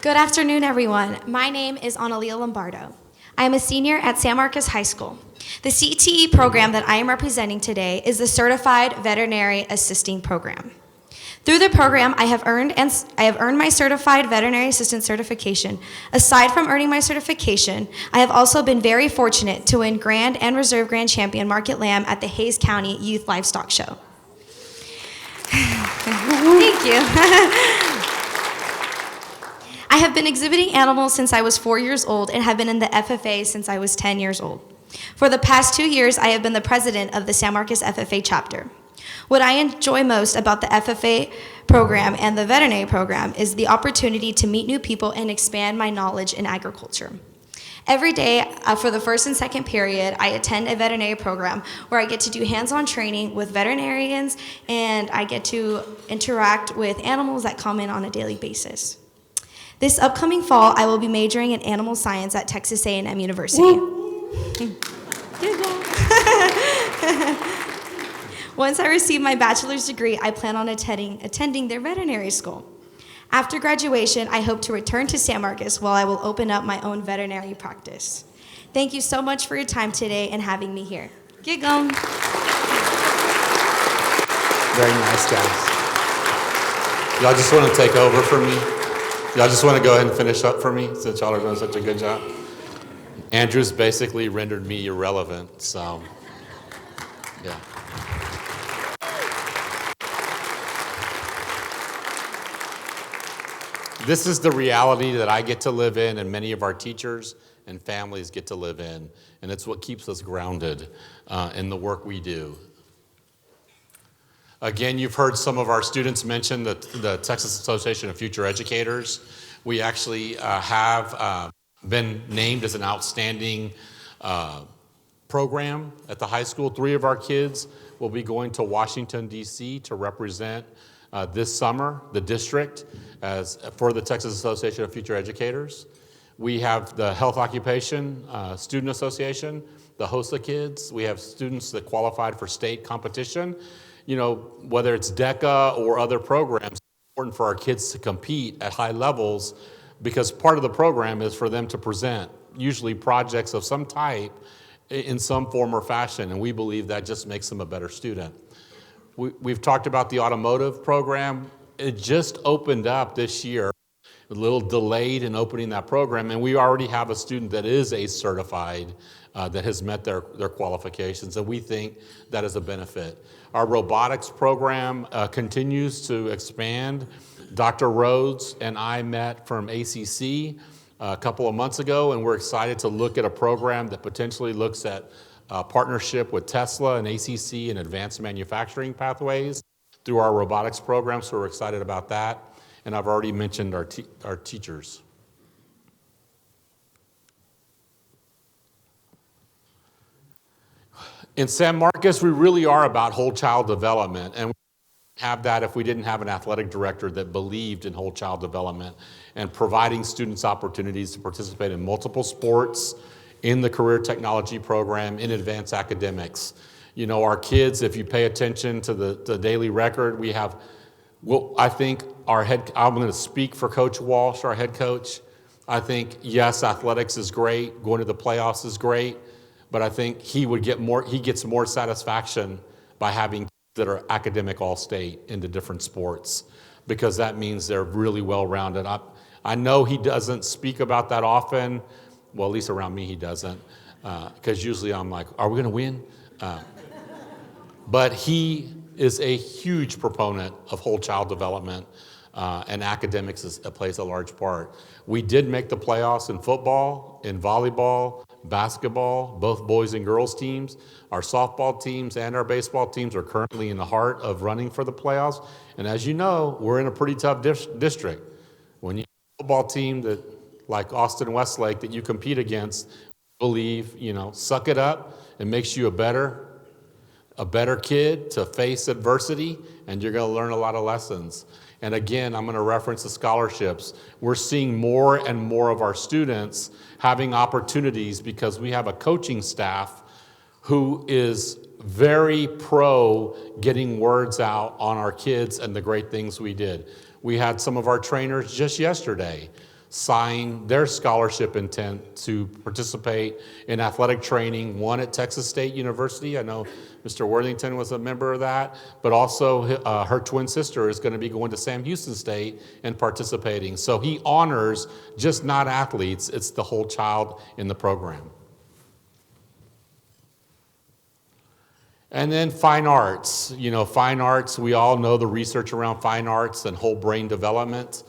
Good afternoon, everyone. My name is Analia Lombardo. I am a senior at San Marcos High School. The CTE program that I am representing today is the Certified Veterinary Assisting Program. Through the program, I have earned my Certified Veterinary Assistant certification. Aside from earning my certification, I have also been very fortunate to win Grand and Reserve Grand Champion Market Lamb at the Hays County Youth Livestock Show. Thank you. I have been exhibiting animals since I was 4 years old and have been in the FFA since I was 10 years old. For the past 2 years, I have been the president of the San Marcos FFA chapter. What I enjoy most about the FFA program and the veterinary program is the opportunity to meet new people and expand my knowledge in agriculture. Every day for the first and second period, I attend a veterinary program where I get to do hands-on training with veterinarians and I get to interact with animals that come in on a daily basis. This upcoming fall, I will be majoring in animal science at Texas A&M University. Once I receive my bachelor's degree, I plan on attending their veterinary school. After graduation, I hope to return to San Marcos while I will open up my own veterinary practice. Thank you so much for your time today and having me here. Giggle. Very nice, guys. Y'all just want to take over for me? Y'all just want to go ahead and finish up for me since y'all are doing such a good job? Andrew's basically rendered me irrelevant, so yeah. This is the reality that I get to live in and many of our teachers and families get to live in, and it's what keeps us grounded in the work we do. Again, you've heard some of our students mention the Texas Association of Future Educators. We actually have been named as an outstanding program at the high school. 3 of our kids will be going to Washington, D.C. to represent this summer the district for the Texas Association of Future Educators. We have the Health Occupation Student Association, the HOSA kids. We have students that qualified for state competition. You know, whether it's DECA or other programs, it's important for our kids to compete at high levels because part of the program is for them to present usually projects of some type in some form or fashion, and we believe that just makes them a better student. We've talked about the automotive program. It just opened up this year, a little delayed in opening that program, and we already have a student that is a certified that has met their qualifications, and we think that is a benefit. Our robotics program continues to expand. Dr. Rhodes and I met from ACC a couple of months ago, and we're excited to look at a program that potentially looks at partnership with Tesla and ACC and advanced manufacturing pathways through our robotics program, so we're excited about that. And I've already mentioned our teachers. In San Marcos, we really are about whole child development, and we wouldn't have that if we didn't have an athletic director that believed in whole child development and providing students opportunities to participate in multiple sports, in the career technology program, in advanced academics. You know, our kids, if you pay attention to the daily record, we have, well, I think I'm going to speak for Coach Walsh, our head coach. I think, yes, athletics is great, going to the playoffs is great, but I think he gets more satisfaction by having kids that are academic all-state into different sports, because that means they're really well-rounded. I know he doesn't speak about that often. Well, at least around me he doesn't, because usually I'm like, are we going to win? But he is a huge proponent of whole child development, and academics plays a large part. We did make the playoffs in football, in volleyball, basketball, both boys and girls teams. Our softball teams and our baseball teams are currently in the heart of running for the playoffs. And as you know, we're in a pretty tough district. When you have a football team that, like Austin Westlake, that you compete against, believe, suck it up. It makes you a better kid to face adversity, and you're going to learn a lot of lessons. And again, I'm going to reference the scholarships. We're seeing more and more of our students having opportunities because we have a coaching staff who is very pro getting words out on our kids and the great things we did. We had some of our trainers just yesterday sign their scholarship intent to participate in athletic training, one at Texas State University. I know Mr. Worthington was a member of that, but also her twin sister is going to be going to Sam Houston State and participating. So he honors just not athletes, it's the whole child in the program. And then fine arts. Fine arts, we all know the research around fine arts and whole brain development.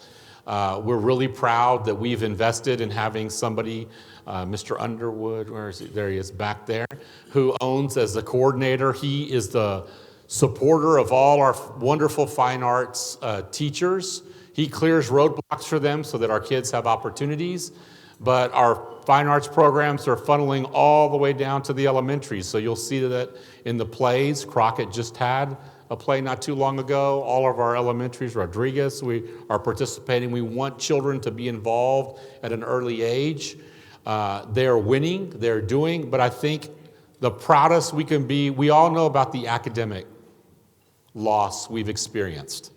We're really proud that we've invested in having somebody, Mr. Underwood, where is he? There he is back there, who owns as the coordinator. He is the supporter of all our wonderful fine arts teachers. He clears roadblocks for them so that our kids have opportunities. But our fine arts programs are funneling all the way down to the elementary. So you'll see that in the plays. Crockett just had a play not too long ago. All of our elementaries, Rodriguez, we are participating. We want children to be involved at an early age. They're winning, they're doing, but I think the proudest we can be, we all know about the academic loss we've experienced.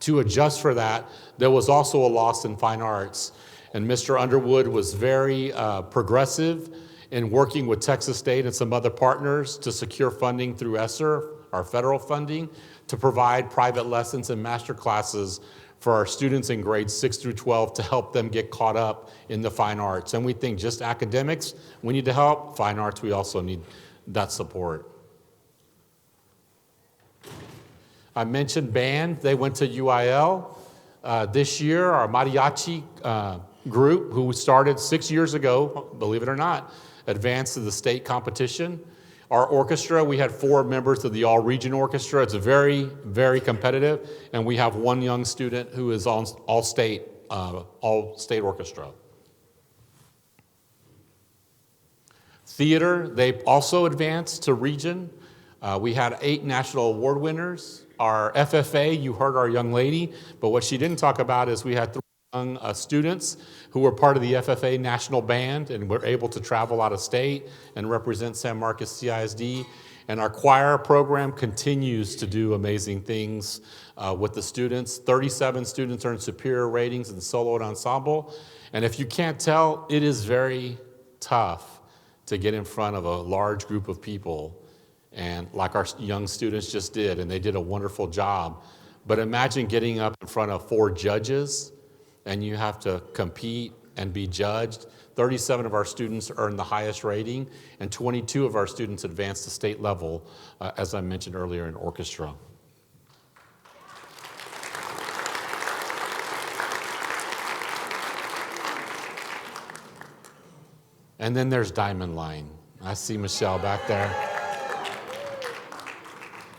To adjust for that, there was also a loss in fine arts. And Mr. Underwood was very progressive in working with Texas State and some other partners to secure funding through ESSER, our federal funding, to provide private lessons and master classes for our students in grades 6 through 12 to help them get caught up in the fine arts. And we think just academics, we need to help. Fine arts, we also need that support. I mentioned band. They went to UIL. This year, our mariachi group, who started 6 years ago, believe it or not, advanced to the state competition. Our orchestra, we had 4 members of the all-region orchestra. It's very, very competitive, and we have 1 young student who is on all-state orchestra. Theater, they also advanced to region. We had 8 national award winners. Our FFA, you heard our young lady, but what she didn't talk about is we had 3 young students who were part of the FFA National Band and were able to travel out of state and represent San Marcos CISD. And our choir program continues to do amazing things with the students. 37 students earned superior ratings in solo and ensemble. And if you can't tell, it is very tough to get in front of a large group of people, and like our young students just did, and they did a wonderful job. But imagine getting up in front of 4 judges, and you have to compete and be judged. 37 of our students earned the highest rating, and 22 of our students advanced to state level, as I mentioned earlier, in orchestra. And then there's Diamond Line. I see Michelle back there.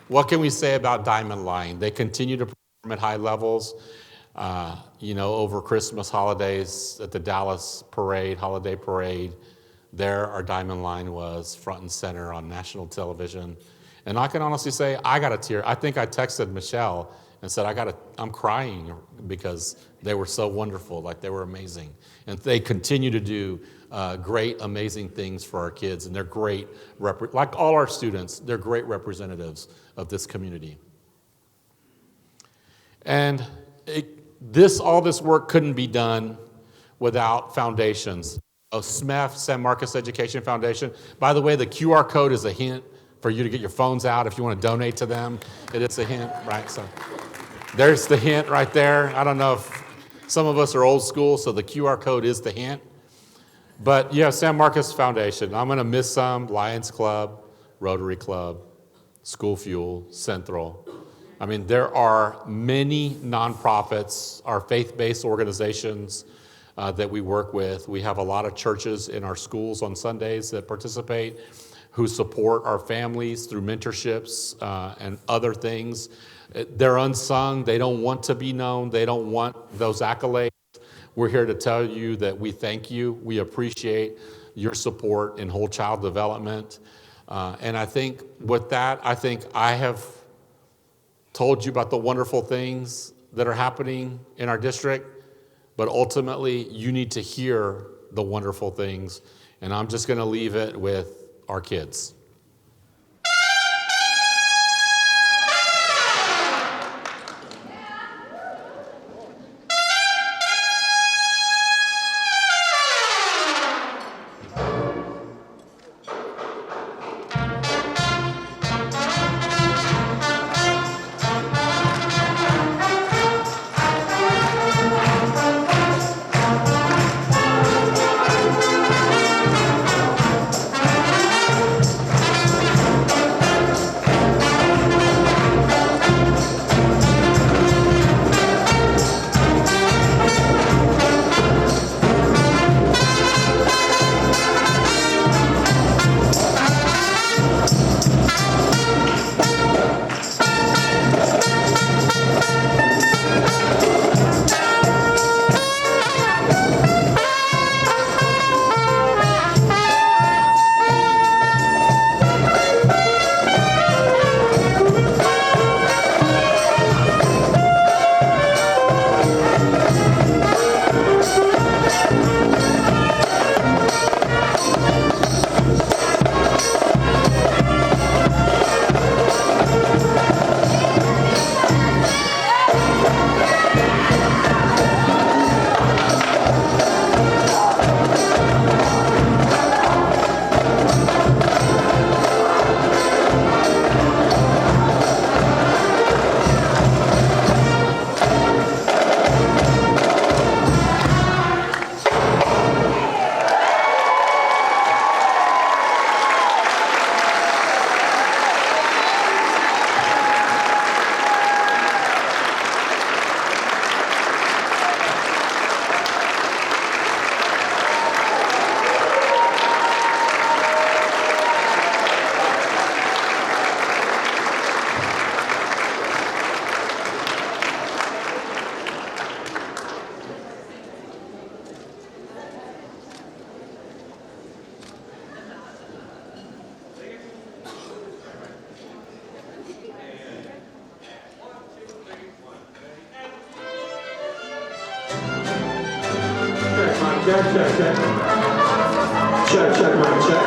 What can we say about Diamond Line? They continue to perform at high levels. Over Christmas holidays at the Dallas parade, holiday parade, there our Diamond Line was front and center on national television. And I can honestly say, I got a tear. I think I texted Michelle and said, I'm crying because they were so wonderful, like they were amazing. And they continue to do great, amazing things for our kids. And they're great, like all our students, they're great representatives of this community. And all this work couldn't be done without foundations. SMEF, San Marcos Education Foundation. By the way, the QR code is a hint for you to get your phones out if you want to donate to them. It is a hint, right? So there's the hint right there. I don't know if some of us are old school, so the QR code is the hint. But yeah, San Marcos Foundation. I'm going to miss some. Lions Club, Rotary Club, School Fuel, Central. I mean, there are many nonprofits, our faith-based organizations that we work with. We have a lot of churches in our schools on Sundays that participate, who support our families through mentorships and other things. They're unsung. They don't want to be known. They don't want those accolades. We're here to tell you that we thank you. We appreciate your support in whole child development. And I think with that, I have told you about the wonderful things that are happening in our district, but ultimately you need to hear the wonderful things. And I'm just going to leave it with our kids. Check, mic check.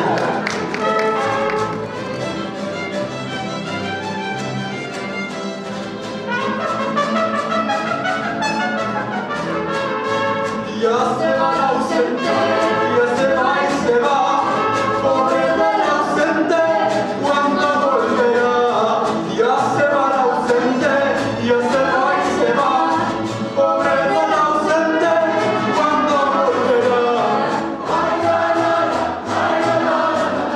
Ya se va ausente, ya se va y se va, pobre del ausente, cuando volverá. Ya se va ausente, ya se va y se va, pobre del ausente, cuando volverá. Ay, ay, ay, ay, ay, ay.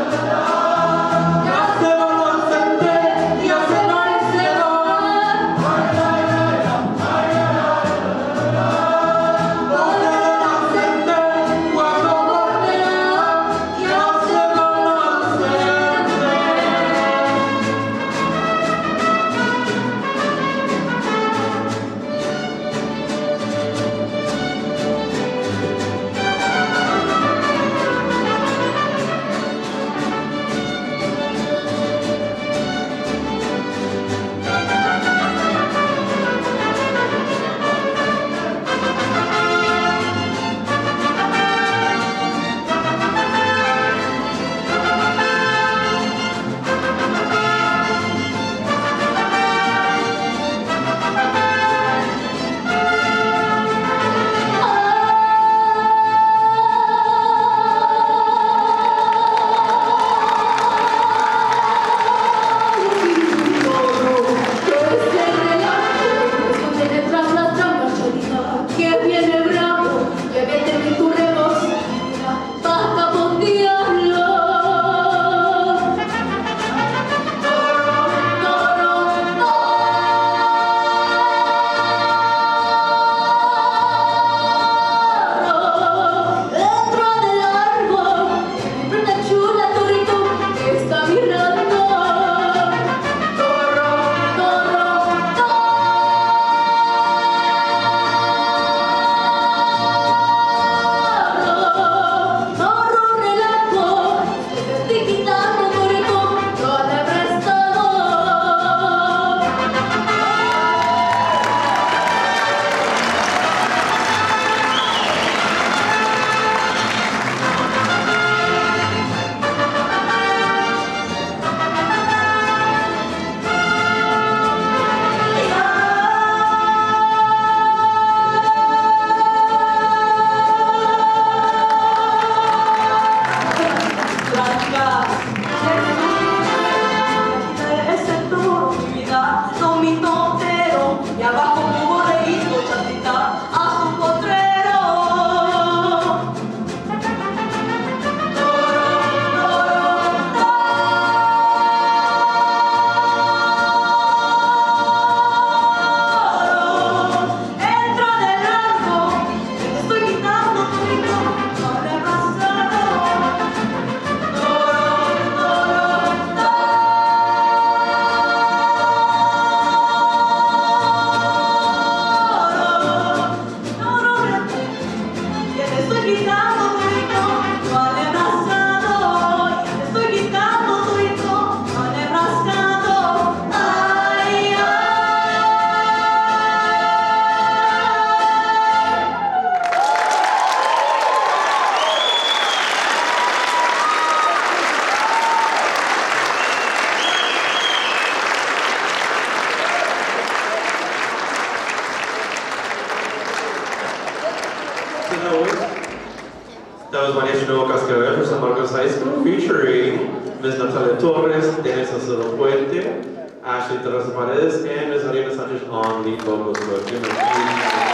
Nuevo Cascabel for San Marcos High School, featuring Ms. Natalia Torres, Dennis Acedo Puente, Ashley Teresa Paredes, and Ms. Ariana Sanchez on lead vocals. So give them a huge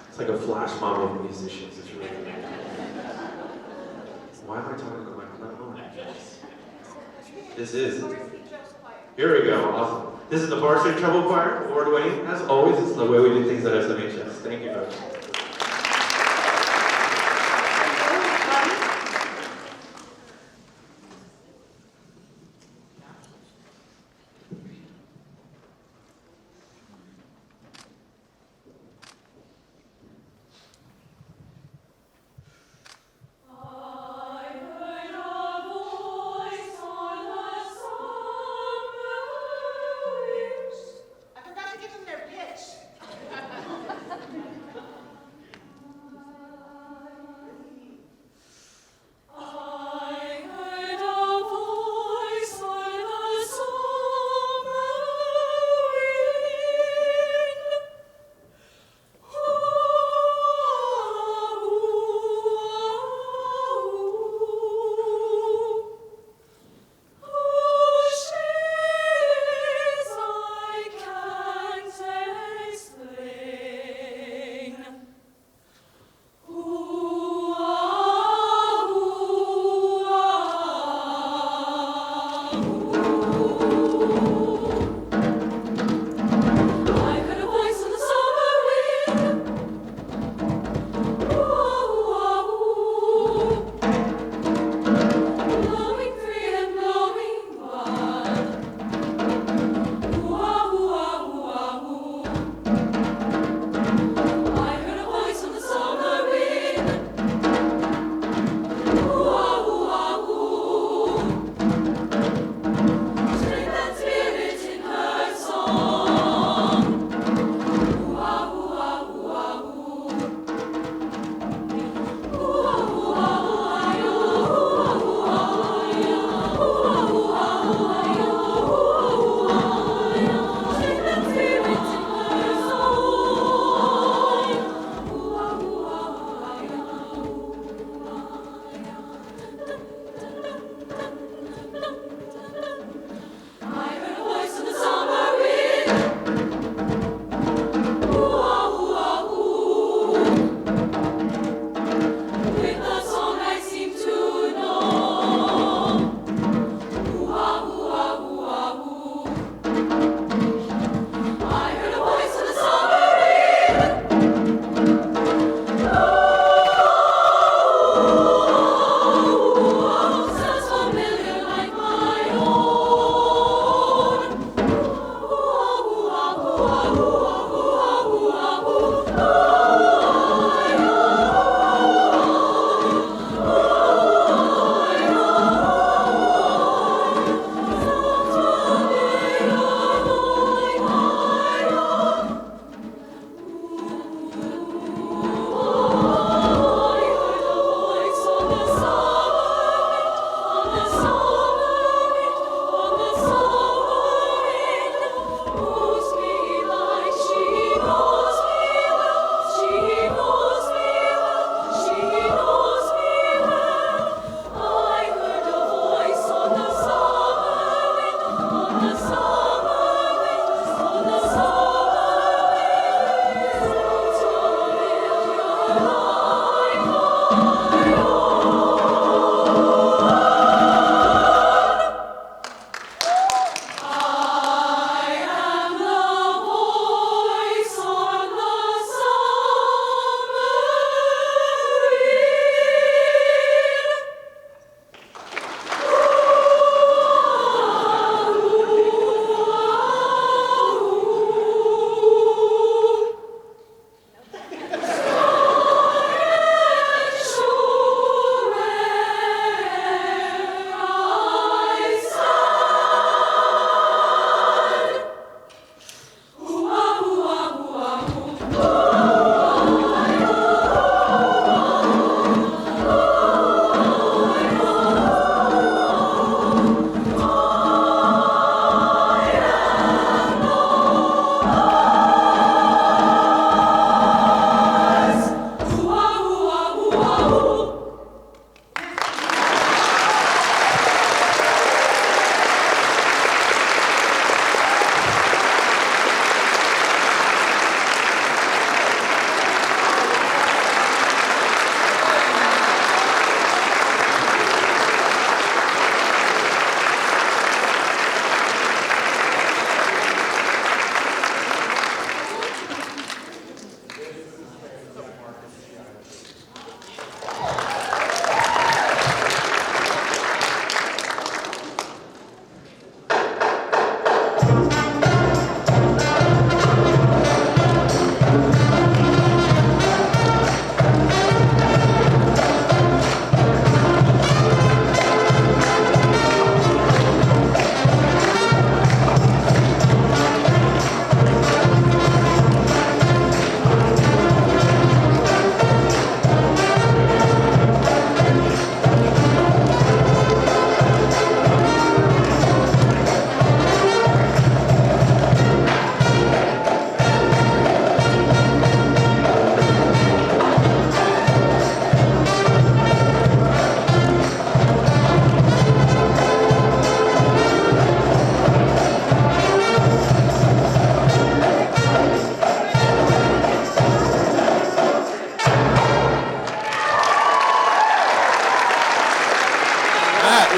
It's like a flash mob of musicians. It's really good. Why am I talking to the microphone? This is. Here we go. Awesome. This is the Varsity Treble Choir, award-winning. As always, it's the way we do things at SMHS. Thank you, folks.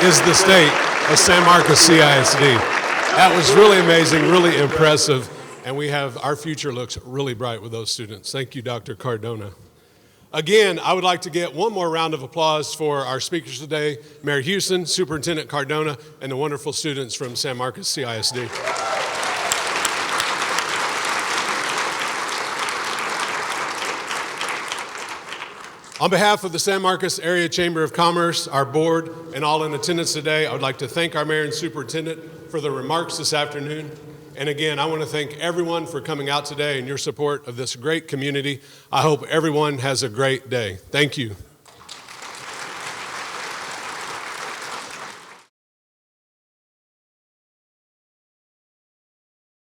is the state of San Marcos CISD. That was really amazing, really impressive, and our future looks really bright with those students. Thank you, Dr. Cardona. Again, I would like to get one more round of applause for our speakers today, Mayor Houston, Superintendent Cardona, and the wonderful students from San Marcos CISD. On behalf of the San Marcos Area Chamber of Commerce, our board, and all in attendance today, I would like to thank our mayor and superintendent for their remarks this afternoon. And again, I want to thank everyone for coming out today and your support of this great community. I hope everyone has a great day. Thank you.